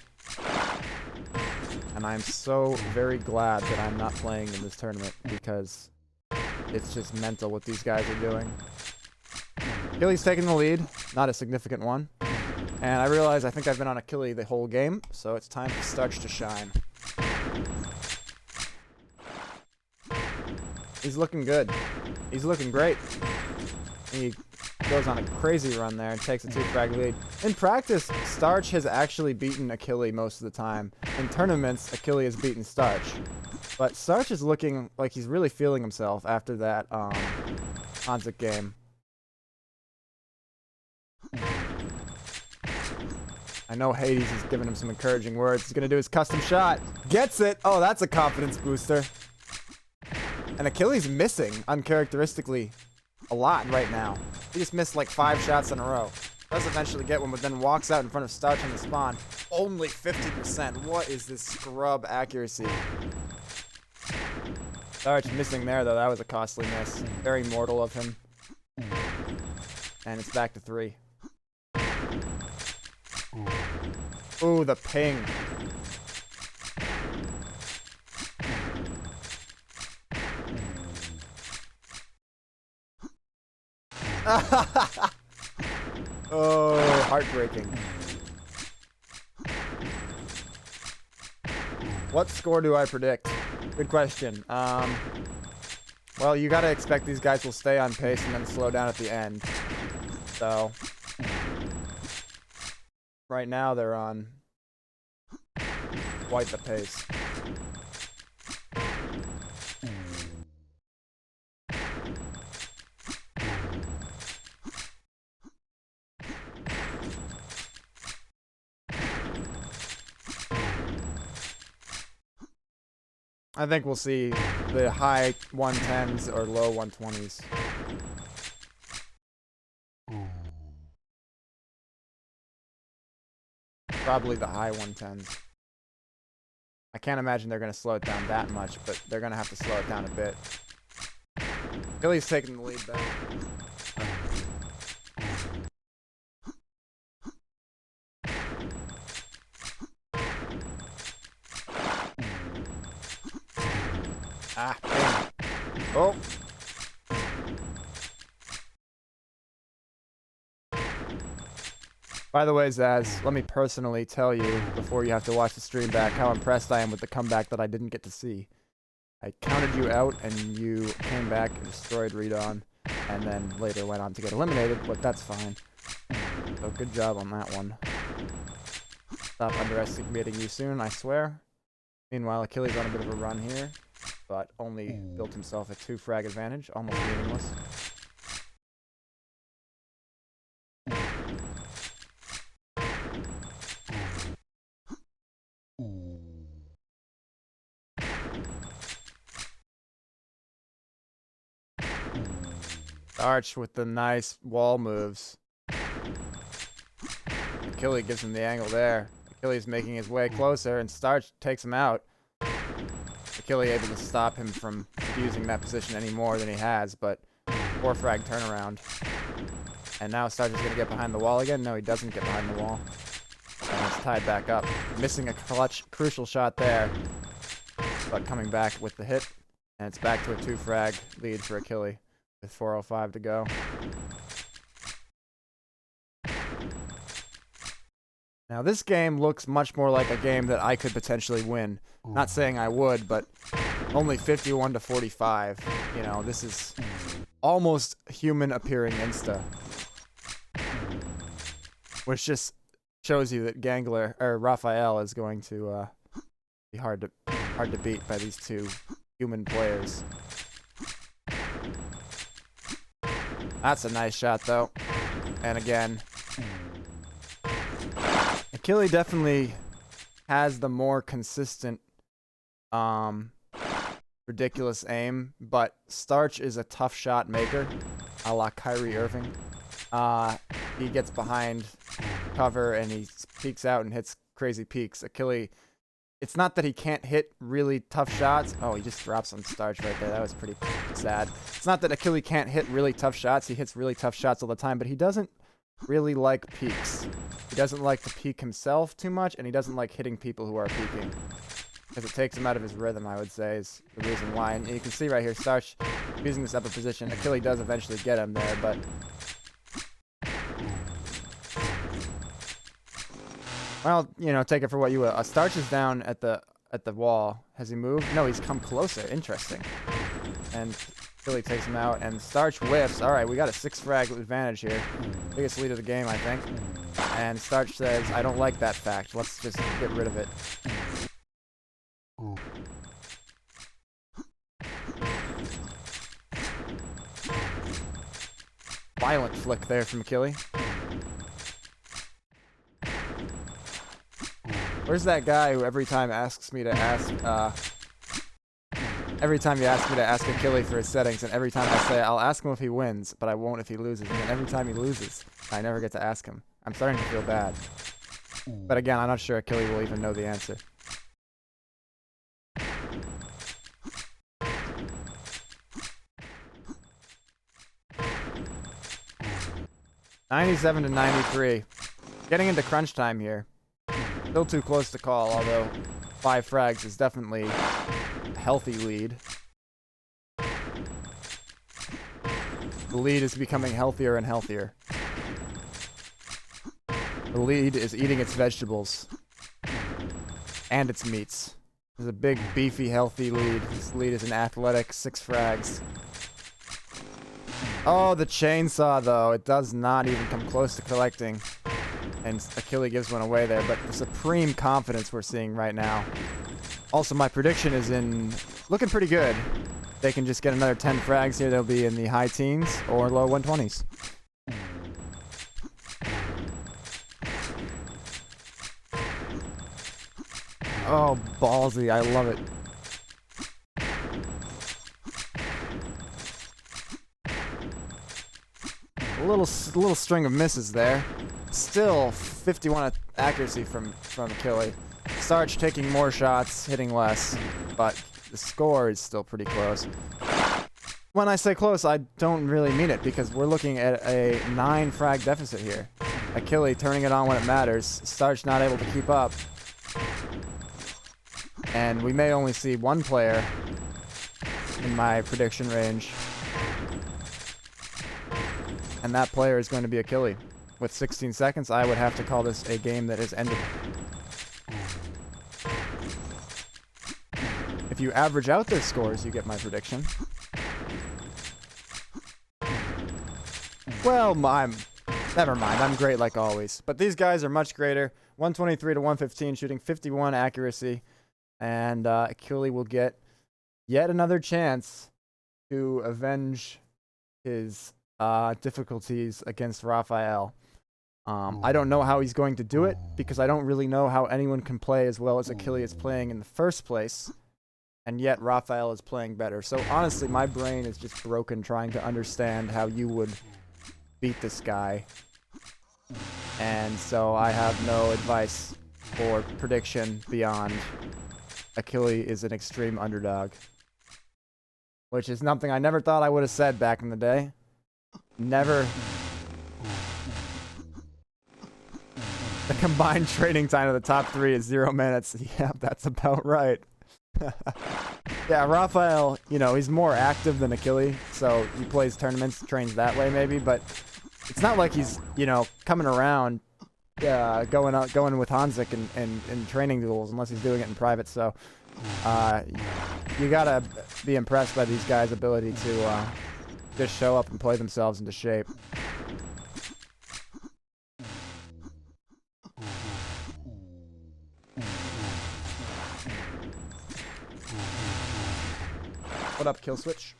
And I'm so very glad that I'm not playing in this tournament, because it's just mental what these guys are doing. Achilles taking the lead, not a significant one. And I realize I think I've been on Achille the whole game, so it's time for Starch to shine. He's looking good. He's looking great. He goes on a crazy run there and takes a 2-frag lead. In practice, Starch has actually beaten Achille most of the time. In tournaments, Achille has beaten Starch. But Starch is looking like he's really feeling himself after that honzik game. I know Hades is giving him some encouraging words. He's going to do his custom shot. Gets it! Oh, that's a confidence booster. And Achilles missing, uncharacteristically, a lot right now. He just missed like 5 shots in a row. Does eventually get one, but then walks out in front of Starch on the spawn. Only 50%. What is this scrub accuracy? Starch missing there, though. That was a costly miss. Very mortal of him. And it's back to 3. Ooh, the ping. Oh, heartbreaking. What score do I predict? Good question. Well, you gotta expect these guys will stay on pace and then slow down at the end. So, right now they're on quite the pace. I think we'll see the high 110s or low 120s. Probably the high 110s. I can't imagine they're going to slow it down that much, but they're going to have to slow it down a bit. Achilles taking the lead back. Ah, damn. Oh. By the way, Zaz, let me personally tell you, before you have to watch the stream back, how impressed I am with the comeback that I didn't get to see. I counted you out, and you came back, destroyed Redon, and then later went on to get eliminated, but that's fine. So good job on that one. Stop underestimating you soon, I swear. Meanwhile, Achilles on a bit of a run here, but only built himself a 2-frag advantage, almost meaningless. Starch with the nice wall moves. Achilles gives him the angle there. Achilles making his way closer, and Starch takes him out. Achilles able to stop him from using that position any more than he has, but 4-frag turnaround. And now Starch is going to get behind the wall again. No, he doesn't get behind the wall. And it's tied back up. Missing a crucial shot there, but coming back with the hit. And it's back to a 2-frag lead for Achilles with 4:05 to go. Now this game looks much more like a game that I could potentially win. Not saying I would, but only 51 to 45. You know, this is almost human appearing insta. Which just shows you that Gangler or Raphael is going to be hard to beat by these two human players. That's a nice shot though. And again, Achilles definitely has the more consistent, ridiculous aim, but Starch is a tough shot maker, a la Kyrie Irving. He gets behind cover and he peeks out and hits crazy peaks. Achilles, it's not that he can't hit really tough shots. Oh, he just drops on Starch right there. That was pretty sad. It's not that Achilles can't hit really tough shots. He hits really tough shots all the time, but he doesn't really like peaks. He doesn't like to peak himself too much, and he doesn't like hitting people who are peaking. Because it takes him out of his rhythm, I would say, is the reason why. And you can see right here, Starch using this upper position. Achilles does eventually get him there, but... Well, you know, take it for what you will. Starch is down at the wall. Has he moved? No, he's come closer. Interesting. And Achilles takes him out, and Starch whiffs. All right, we got a 6-frag advantage here. Biggest lead of the game, I think. And Starch says, I don't like that fact. Let's just get rid of it. Violent flick there from Achilles. Where's that guy who every time asks me to ask, every time you ask me to ask Achilles for his settings, and every time I say I'll ask him if he wins, but I won't if he loses, and then every time he loses, I never get to ask him. I'm starting to feel bad. But again, I'm not sure Achilles will even know the answer. $97 to 93. Getting into crunch time here. Still too close to call, although 5 frags is definitely a healthy lead. The lead is becoming healthier and healthier. The lead is eating its vegetables. And its meats. There's a big, beefy, healthy lead. This lead is an athletic 6 frags. Oh, the chainsaw, though. It does not even come close to collecting. And Achille gives one away there, but the supreme confidence we're seeing right now. Also, my prediction is looking pretty good. They can just get another 10 frags here. They'll be in the high teens or low 120s. Oh, ballsy. I love it. A little string of misses there. Still 51 accuracy from Achille. Starch taking more shots, hitting less, but the score is still pretty close. When I say close, I don't really mean it, because we're looking at a 9 frag deficit here. Achille turning it on when it matters. Starch not able to keep up. And we may only see one player in my prediction range. And that player is going to be Achille. With 16 seconds, I would have to call this a game that is ended. If you average out their scores, you get my prediction. Well, never mind. I'm great like always. But these guys are much greater. 123 to 115, shooting 51 accuracy. And Achille will get yet another chance to avenge his difficulties against Raffael. I don't know how he's going to do it, because I don't really know how anyone can play as well as Achille is playing in the first place. And yet Raffael is playing better. So honestly, my brain is just broken trying to understand how you would beat this guy. And so I have no advice for prediction beyond Achille is an extreme underdog. Which is something I never thought I would have said back in the day. Never. The combined trading time of the top 3 is 0 minutes. Yeah, that's about right. Yeah, Raffael, he's more active than Achille, so he plays tournaments, trains that way maybe, but it's not like he's, coming around, going with honzik and training duels, unless he's doing it in private, so you gotta be impressed by these guys' ability to just show up and play themselves into shape. What up, Kill Switch?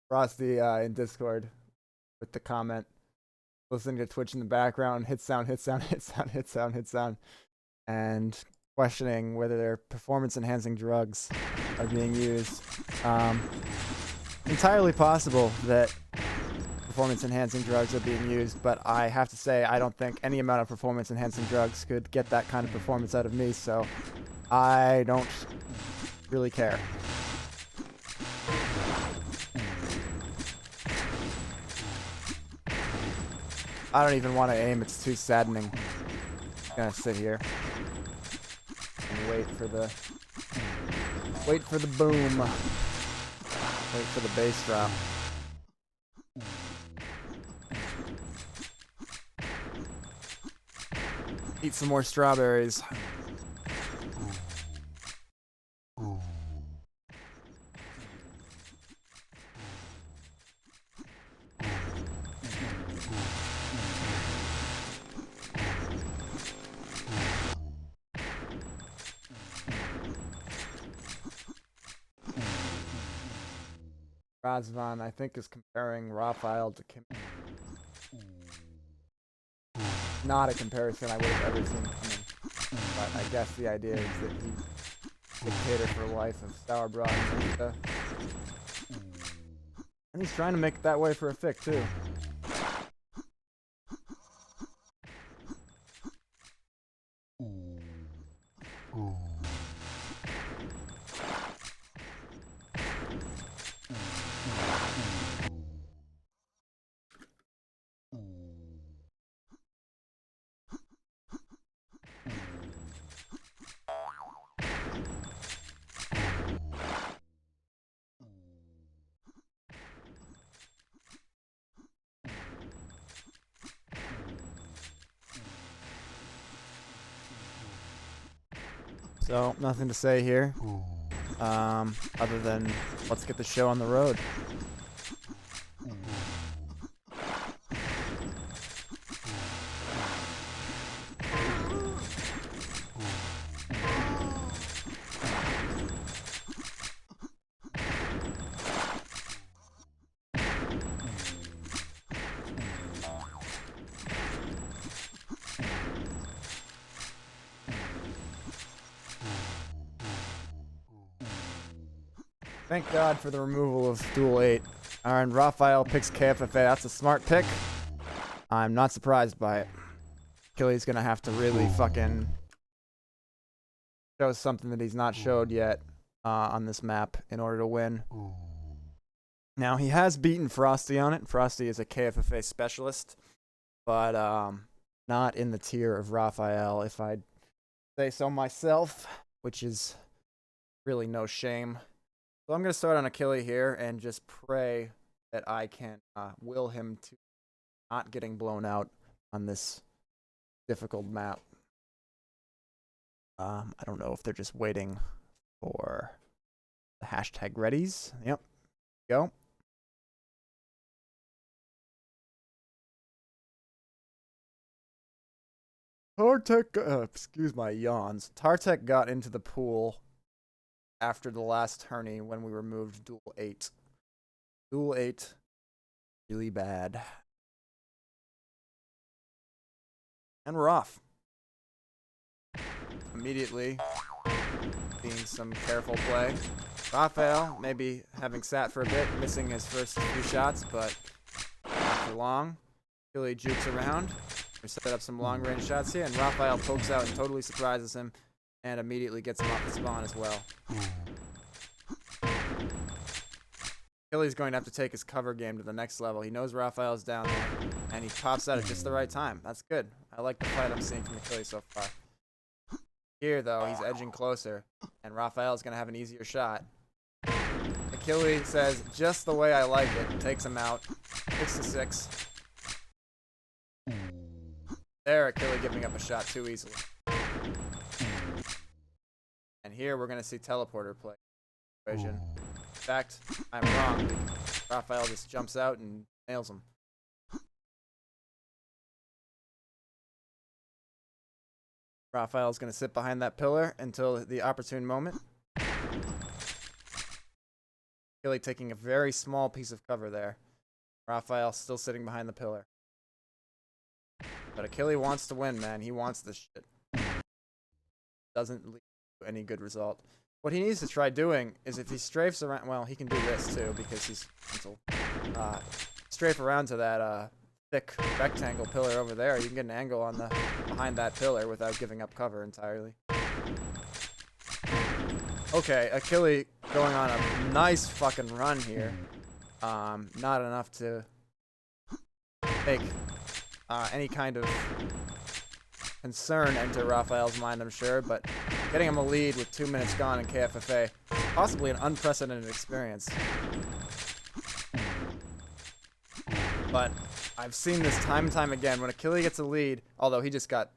Frosty in Discord with the comment. Listening to Twitch in the background, hit sound, hit sound, hit sound, hit sound, hit sound. And questioning whether their performance-enhancing drugs are being used. Entirely possible that performance-enhancing drugs are being used, but I have to say I don't think any amount of performance-enhancing drugs could get that kind of performance out of me, so I don't really care. I don't even want to aim, it's too saddening. I'm gonna sit here and wait for the boom. Wait for the bass drop. Eat some more strawberries. Razvan, I think, is comparing Raffael to Kim. Not a comparison I would have ever seen coming. But I guess the idea is that dictator for life of SauerDuels and insta. And he's trying to make it that way for a fic too. So, nothing to say here, other than let's get the show on the road. Thank God for the removal of Duel 8. And Raffael picks KFFA. That's a smart pick. I'm not surprised by it. Achille's gonna have to really fucking show something that he's not showed yet on this map in order to win. Now, he has beaten Frosty on it. Frosty is a KFFA specialist, but not in the tier of Raffael, if I'd say so myself, which is really no shame. So I'm going to start on Achille here and just pray that I can will him to not getting blown out on this difficult map. I don't know if they're just waiting for the hashtag readies. Yep. Go. Tartek, excuse my yawns. Tartek got into the pool after the last tourney when we removed Duel 8. Duel 8, really bad. And we're off. Immediately, being some careful play. Raffael, maybe having sat for a bit, missing his first few shots, but not for long. Achille jukes around. We set up some long-range shots here, and Raffael pokes out and totally surprises him, and immediately gets him off the spawn as well. Achille's going to have to take his cover game to the next level. He knows Raffael's down there, and he pops out at just the right time. That's good. I like the fight I'm seeing from Achille so far. Here, though, he's edging closer, and Raffael's going to have an easier shot. Achille says, just the way I like it, takes him out. 6-6. There, Achille giving up a shot too easily. And here we're going to see teleporter play. In fact, I'm wrong. Raffael just jumps out and nails him. Raffael's going to sit behind that pillar until the opportune moment. Achille taking a very small piece of cover there. Raffael still sitting behind the pillar. But Achille wants to win, man. He wants this shit. Doesn't lead to any good result. What he needs to try doing is if he strafes around, well, he can do this too because he's mental. Strafe around to that thick rectangle pillar over there. You can get an angle on the behind that pillar without giving up cover entirely. Okay, Achille going on a nice fucking run here. Not enough to make any kind of concern enter Raffael's mind, I'm sure, but getting him a lead with 2 minutes gone in KFFA, possibly an unprecedented experience. But I've seen this time and time again. When Achille gets a lead, although he just got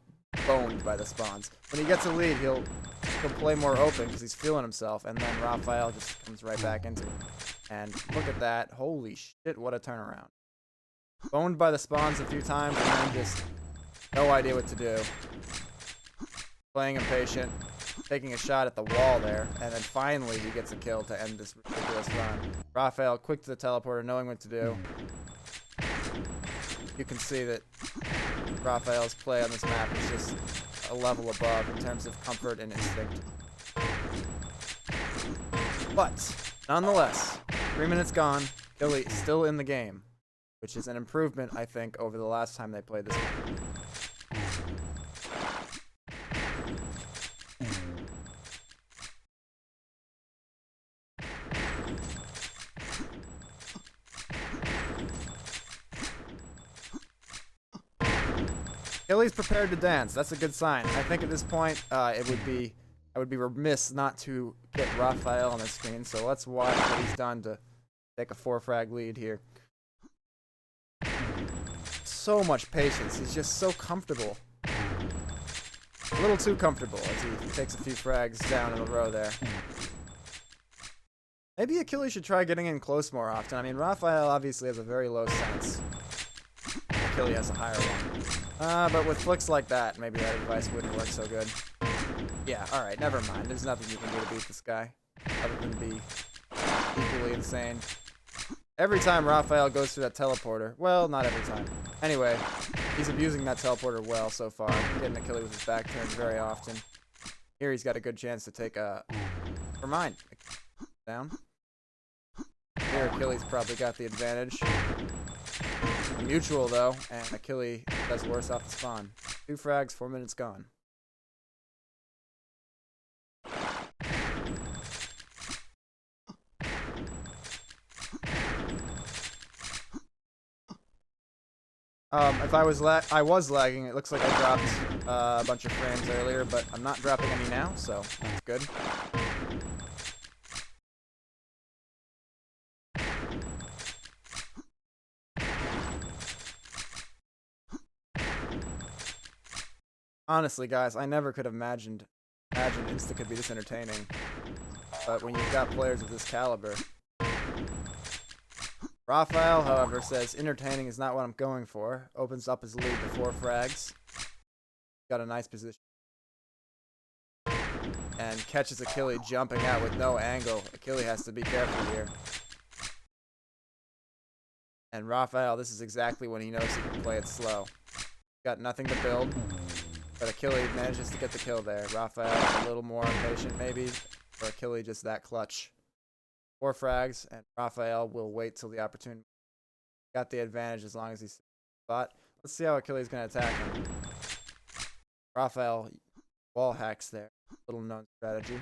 boned by the spawns, when he gets a lead, he'll play more open because he's feeling himself, and then Raffael just comes right back into it. And look at that. Holy shit, what a turnaround. Boned by the spawns a few times, and then just no idea what to do. Playing impatient, taking a shot at the wall there, and then finally he gets a kill to end this ridiculous run. Raffael, quick to the teleporter, knowing what to do. You can see that Raffael's play on this map is just a level above in terms of comfort and instinct. But, nonetheless, 3 minutes gone, Achille still in the game, which is an improvement, I think, over the last time they played this game. Achille's prepared to dance. That's a good sign. I think at this point, I would be remiss not to get Raffael on the screen. So let's watch what he's done to take a 4-frag lead here. So much patience. He's just so comfortable. A little too comfortable as he takes a few frags down in a row there. Maybe Achille should try getting in close more often. I mean, Raffael obviously has a very low sense. Achille has a higher one. But with flicks like that, maybe that advice wouldn't work so good. Yeah, alright, never mind. There's nothing you can do to beat this guy, other than be equally insane. Every time Raffael goes through that teleporter, well, not every time. Anyway, he's abusing that teleporter well so far, getting Achille with his back turned very often. Here he's got a good chance to take a... Never mind. Down. Here Achille's probably got the advantage. A mutual though, and Achille does worse off the spawn. 2 frags, 4 minutes gone. If I was lagging, it looks like I dropped a bunch of frames earlier, but I'm not dropping any now, so that's good. Honestly, guys, I never could have imagined Insta could be this entertaining. But when you've got players of this caliber. Raffael, however, says entertaining is not what I'm going for. Opens up his lead to 4 frags. Got a nice position. And catches Achille jumping out with no angle. Achille has to be careful here. And Raffael, this is exactly when he knows he can play it slow. Got nothing to build. But Achille manages to get the kill there. Raffael is a little more impatient, maybe. Or Achille just that clutch. 4 frags, and Raffael will wait till the opportunity. Got the advantage as long as he's spot. Let's see how Achille's going to attack him. Raffael wall hacks there. Little known strategy.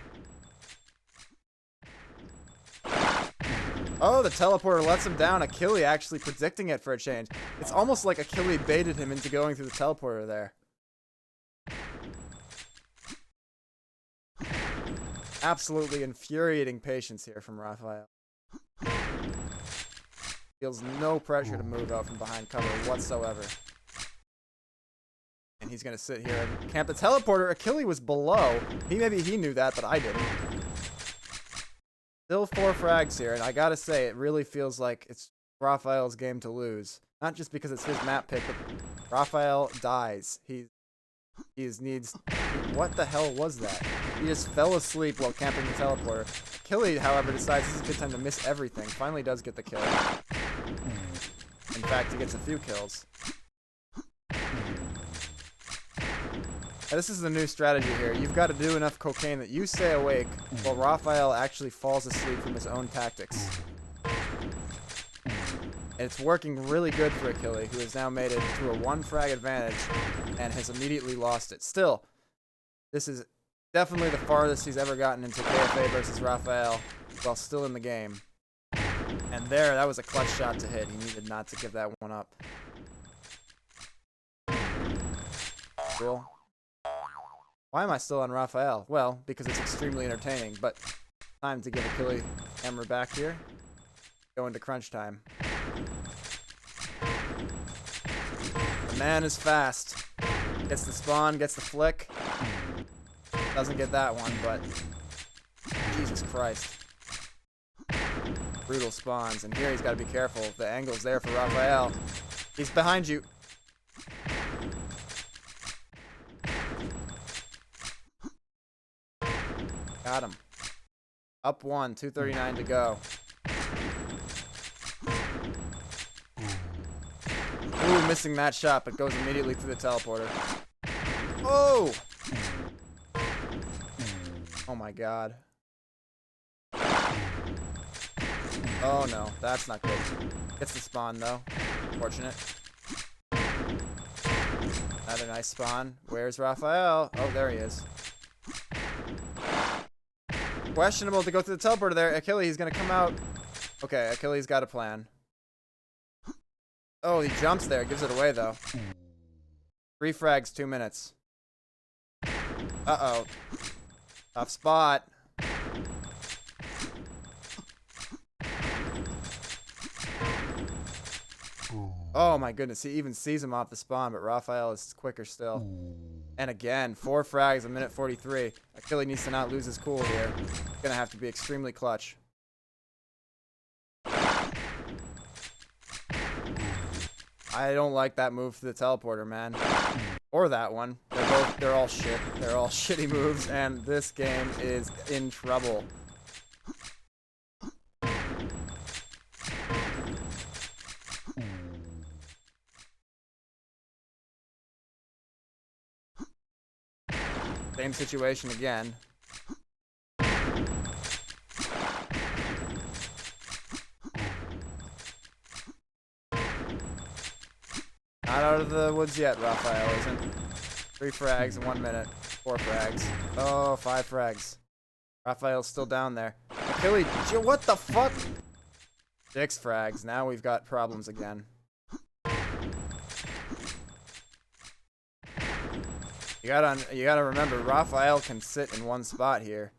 Oh, the teleporter lets him down. Achille actually predicting it for a change. It's almost like Achille baited him into going through the teleporter there. Absolutely infuriating patience here from Raffael. Feels no pressure to move out from behind cover whatsoever. And he's going to sit here and camp the teleporter. Achille was below. Maybe he knew that, but I didn't. Still 4 frags here, and I gotta say, it really feels like it's Raffael's game to lose. Not just because it's his map pick, but Raffael dies. He needs... What the hell was that? He just fell asleep while camping the teleporter. Achille, however, decides this is a good time to miss everything. Finally does get the kill. In fact, he gets a few kills. Now, this is the new strategy here. You've got to do enough cocaine that you stay awake while Raffael actually falls asleep from his own tactics. And it's working really good for Achille, who has now made it to a 1 frag advantage and has immediately lost it. Still, this is definitely the farthest he's ever gotten into KFA versus Raffael while still in the game. And there, that was a clutch shot to hit. He needed not to give that one up. Cool. Why am I still on Raffael? Well, because it's extremely entertaining, but time to give Achille hammer back here. Go into crunch time. The man is fast. Gets the spawn, gets the flick. Doesn't get that one, but Jesus Christ. Brutal spawns, and here he's got to be careful. The angle's there for Raffael. He's behind you. Got him. Up 1, 2:39 to go. Ooh, missing that shot, but goes immediately through the teleporter. Oh! Oh my god. Oh no, that's not good. Gets the spawn though. Fortunate. Another nice spawn. Where's Raphael? Oh, there he is. Questionable to go through the teleporter there. Achille, he's gonna come out. Okay, Achilles got a plan. Oh, he jumps there. Gives it away though. 3 frags, 2 minutes. Uh-oh. Tough spot. Oh my goodness, he even sees him off the spawn, but Raphael is quicker still. And again, 4 frags, 1:43. Achille needs to not lose his cool here. He's gonna have to be extremely clutch. I don't like that move to the teleporter, man. Or that one. They're all shit. They're all shitty moves, and this game is in trouble. Same situation again. Not out of the woods yet, Raphael isn't. 3 frags in 1 minute. 4 frags. Oh, 5 frags. Raphael's still down there. Achille, what the fuck? 6 frags. Now we've got problems again. You gotta remember, Raphael can sit in one spot here.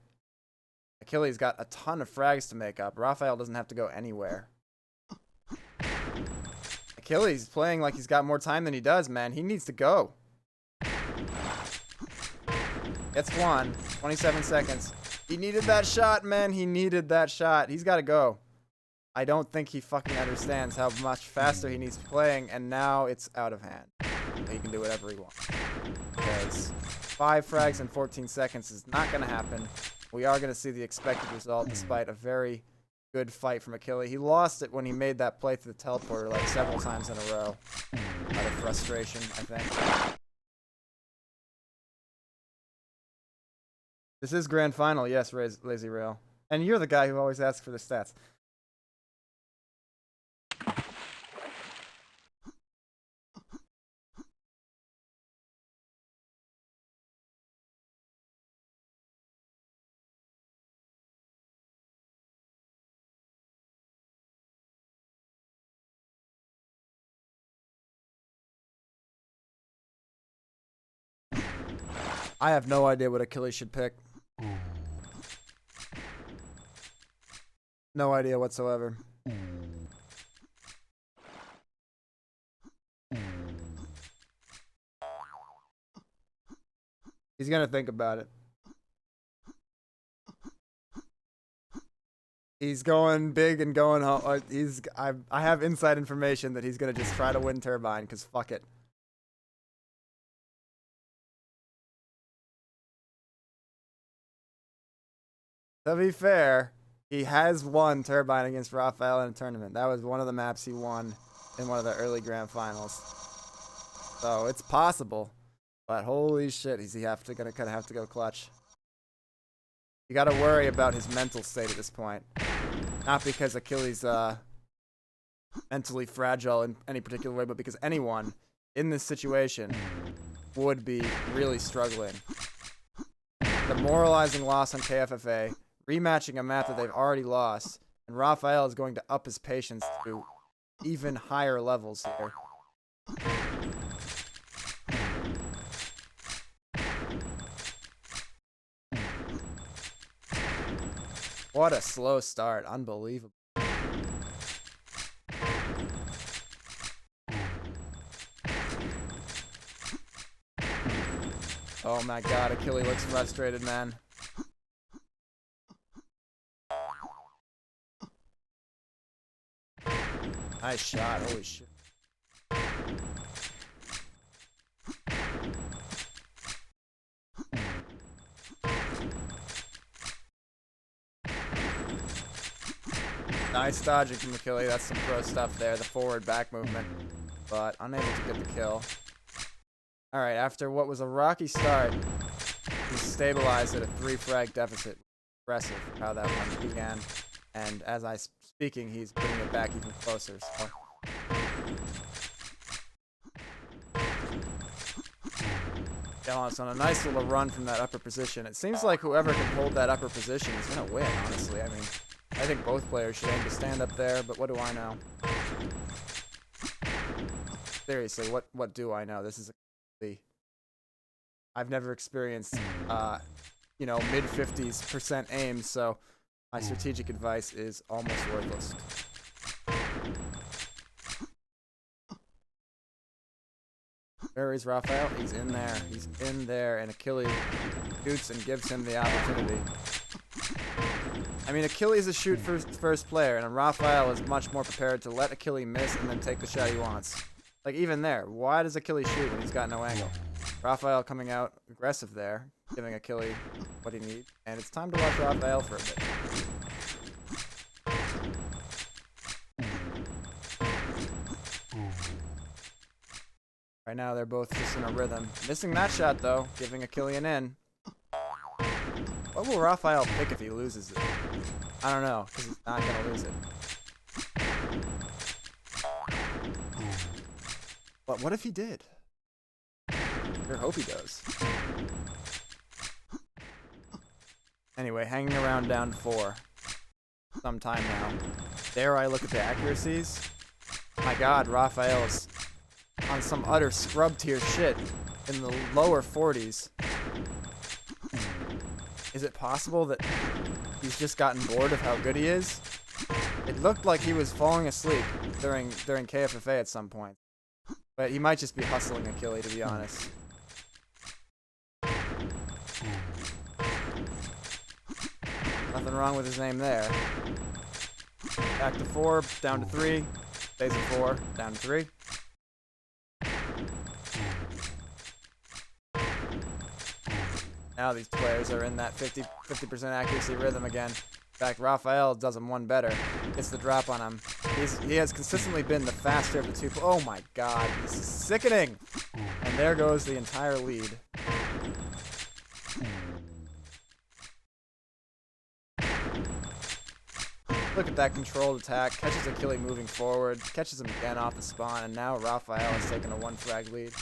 Achille's got a ton of frags to make up. Raphael doesn't have to go anywhere. Achille's playing like he's got more time than he does, man. He needs to go. Gets one. 27 seconds. He needed that shot, man. He needed that shot. He's got to go. I don't think he fucking understands how much faster he needs to be playing, and now it's out of hand. He can do whatever he wants. Because 5 frags in 14 seconds is not going to happen. We are going to see the expected result despite a very good fight from Achille. He lost it when he made that play through the teleporter like several times in a row. Out of frustration, I think. This is grand final, yes, Lazy Rail. And you're the guy who always asks for the stats. I have no idea what Achille should pick. No idea whatsoever. He's gonna think about it. He's going big and going home. I have inside information that he's gonna just try to win Turbine because fuck it. To be fair, he has won Turbine against Raffael in a tournament. That was one of the maps he won in one of the early grand finals. So it's possible, but holy shit, is he gonna have to go clutch. You gotta worry about his mental state at this point. Not because Achille's mentally fragile in any particular way, but because anyone in this situation would be really struggling. Demoralizing loss on KFFA. Rematching a map that they've already lost, and Raffael is going to up his patience to even higher levels here. What a slow start. Unbelievable. Oh my god, Achille looks frustrated, man. Nice shot, holy shit. Nice dodging from Achille, that's some pro stuff there, the forward back movement, but unable to get the kill. Alright, after what was a rocky start, he stabilized at a 3 frag deficit. Impressive how that one began. And as I speak speaking, he's bringing it back even closer. So. Galant's on a nice little run from that upper position. It seems like whoever can hold that upper position is going to win, honestly. I mean, I think both players should aim to stand up there, but what do I know? Seriously, what do I know? This is I've never experienced, you know, mid-50s% aim, so my strategic advice is almost worthless. Where is Raffael? He's in there. He's in there, and achille shoots and gives him the opportunity. I mean, achille is a shoot first player, and Raffael is much more prepared to let achille miss and then take the shot he wants. Like, even there, why does achille shoot when he's got no angle? Raffael coming out aggressive there, giving achille what he needs, and it's time to watch Raffael for a bit. Right now, they're both just in a rhythm. Missing that shot, though, giving achille an in. What will Raffael pick if he loses it? I don't know, because he's not going to lose it. But what if he did? I sure hope he does. Anyway, hanging around down 4. Some time now. Dare I look at the accuracies? My god, Raffael is on some utter scrub tier shit in the lower 40s. Is it possible that he's just gotten bored of how good he is? It looked like he was falling asleep during KFFA at some point. But he might just be hustling achille, to be honest. Nothing wrong with his aim there. Back to 4, down to 3. Stays at 4, down to 3. Now these players are in that 50% accuracy rhythm again. In fact, Raffael does him one better. Gets the drop on him. He has consistently been the faster of the two. Oh my god, this is sickening! And there goes the entire lead. Look at that controlled attack. Catches achille moving forward. Catches him again off the spawn. And now Raffael has taken a 1 frag lead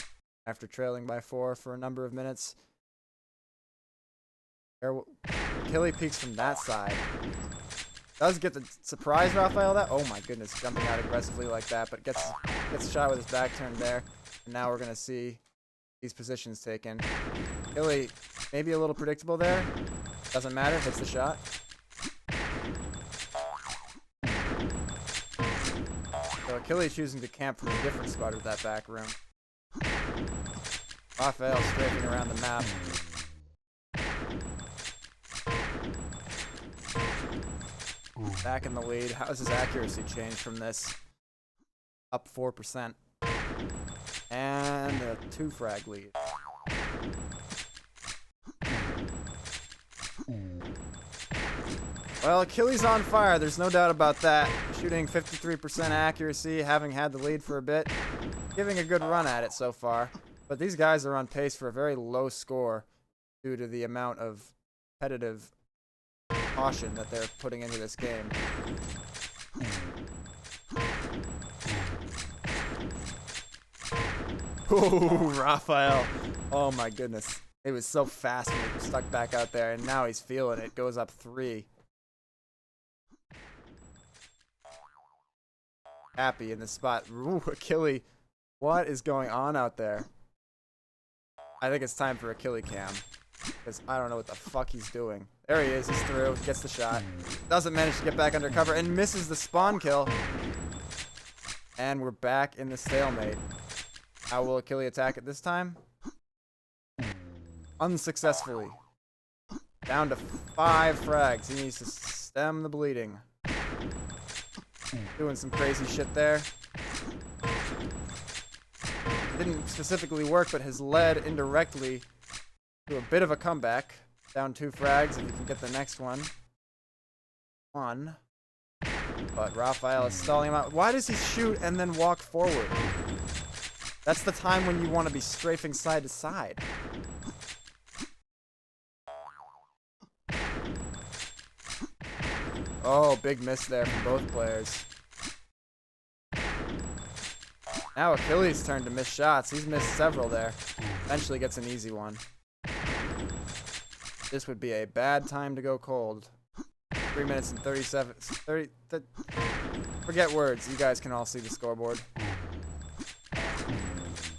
after trailing by 4 for a number of minutes. Achille peeks from that side. Does get the surprise Raffael that. Oh my goodness, jumping out aggressively like that, but gets shot with his back turned there. And now we're gonna see these positions taken. Achille maybe a little predictable there. Doesn't matter, hits the shot. So achille choosing to camp from a different spot of that back room. Raffael strafing around the map. Back in the lead. How has his accuracy changed from this? Up 4%. And a 2 frag lead. Well, achille's on fire. There's no doubt about that. Shooting 53% accuracy, having had the lead for a bit. Giving a good run at it so far. But these guys are on pace for a very low score due to the amount of competitive caution that they're putting into this game. Ooh, Raffael. Oh my goodness. It was so fast when he stuck back out there, and now he's feeling it. Goes up 3. Happy in the spot. Ooh, achille. What is going on out there? I think it's time for achille cam. Because I don't know what the fuck he's doing. There he is. He's through. Gets the shot. Doesn't manage to get back under cover and misses the spawn kill. And we're back in the stalemate. How will achille attack it this time? Unsuccessfully. Down to 5 frags. He needs to stem the bleeding. Doing some crazy shit there. Didn't specifically work, but has led indirectly to a bit of a comeback. Down 2 frags if you can get the next one. 1. But Raffael is stalling him out. Why does he shoot and then walk forward? That's the time when you want to be strafing side to side. Oh, big miss there from both players. Now Achilles' turn to miss shots. He's missed several there. Eventually gets an easy one. This would be a bad time to go cold. 3 minutes and 37. Forget words. You guys can all see the scoreboard.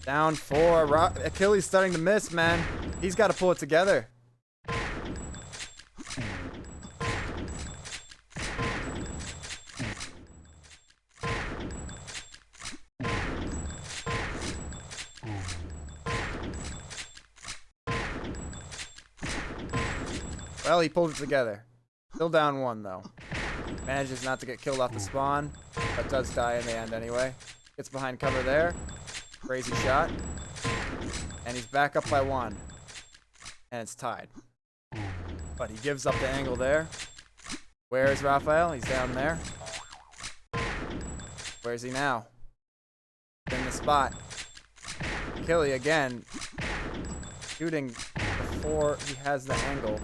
Down 4. Achilles starting to miss, man. He's got to pull it together. Well, he pulled it together. Still down 1, though. Manages not to get killed off the spawn, but does die in the end anyway. Gets behind cover there. Crazy shot. And he's back up by 1. And it's tied. But he gives up the angle there. Where is Raffael? He's down there. Where is he now? In the spot. Achille again. Shooting before he has the angle.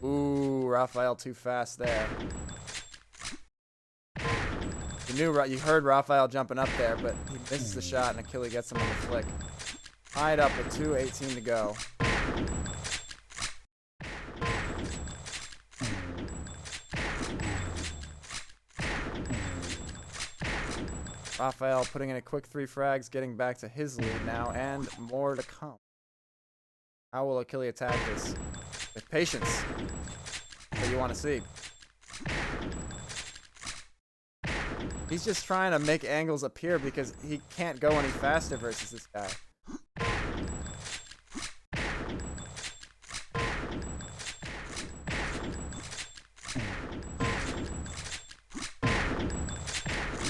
Ooh, Raffael too fast there. You heard Raffael jumping up there, but he misses the shot and Achille gets him on the flick. Tied up with 2:18 to go. Raffael putting in a quick 3 frags, getting back to his lead now, and more to come. How will Achille attack this? With patience. What you want to see. He's just trying to make angles appear because he can't go any faster versus this guy.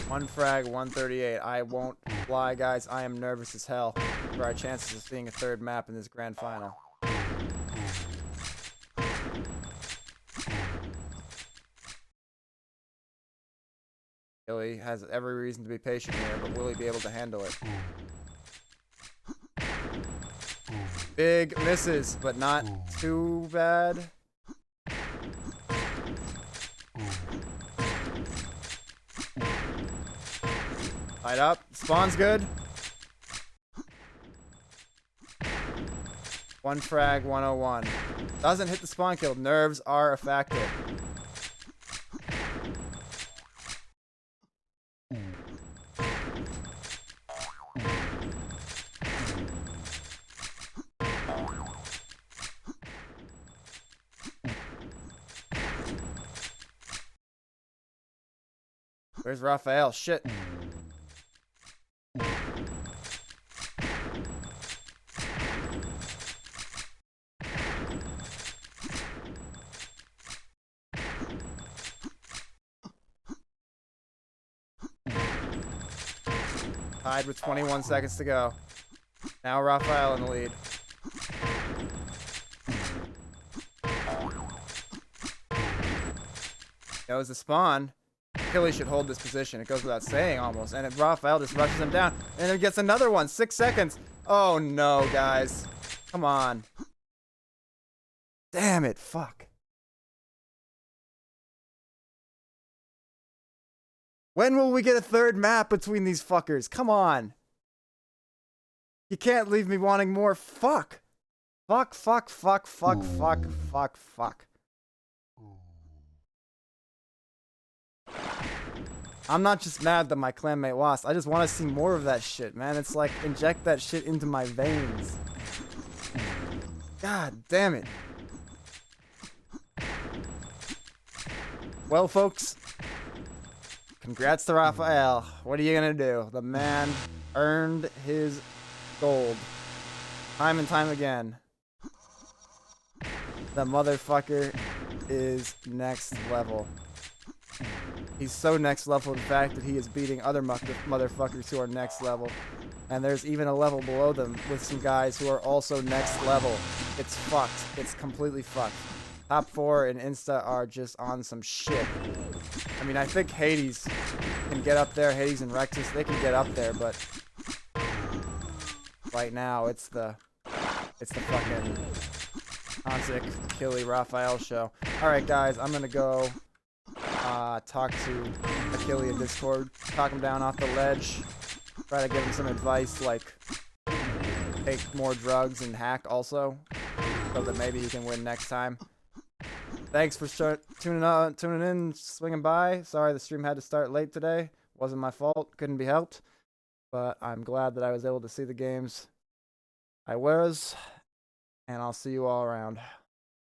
One frag, 138. I won't lie, guys. I am nervous as hell for our chances of seeing a 3rd map in this grand final. Achille has every reason to be patient here, but will he be able to handle it? Big misses, but not too bad. Tied up. Spawn's good. 1 frag, 101. Doesn't hit the spawn kill. Nerves are a factor. Where's Raffael? Shit. Tied with 21 seconds to go. Now Raffael in the lead. Knows the spawn. Achille should hold this position. It goes without saying almost. And Raffael just rushes him down. And then gets another one. 6 seconds. Oh no, guys. Come on. Damn it. Fuck. When will we get a 3rd map between these fuckers? Come on. You can't leave me wanting more. Fuck. Fuck, fuck, fuck, fuck, fuck, fuck, fuck. I'm not just mad that my clanmate lost. I just want to see more of that shit, man. It's like, inject that shit into my veins. God damn it. Well, folks. Congrats to Raffael. What are you gonna do? The man earned his gold. Time and time again. The motherfucker is next level. He's so next level, in fact, that he is beating other motherfuckers who are next level. And there's even a level below them with some guys who are also next level. It's fucked. It's completely fucked. Top 4 in Insta are just on some shit. I mean, I think Hades can get up there. Hades and Rectus, they can get up there, but right now it's the fucking honzik, achille, Raphael show. Alright guys, I'm gonna go talk to Achille in Discord, talk him down off the ledge, try to give him some advice like take more drugs and hack also, so that maybe he can win next time. Thanks for tuning in, swinging by. Sorry the stream had to start late today. Wasn't my fault, couldn't be helped. But I'm glad that I was able to see the games I was, and I'll see you all around.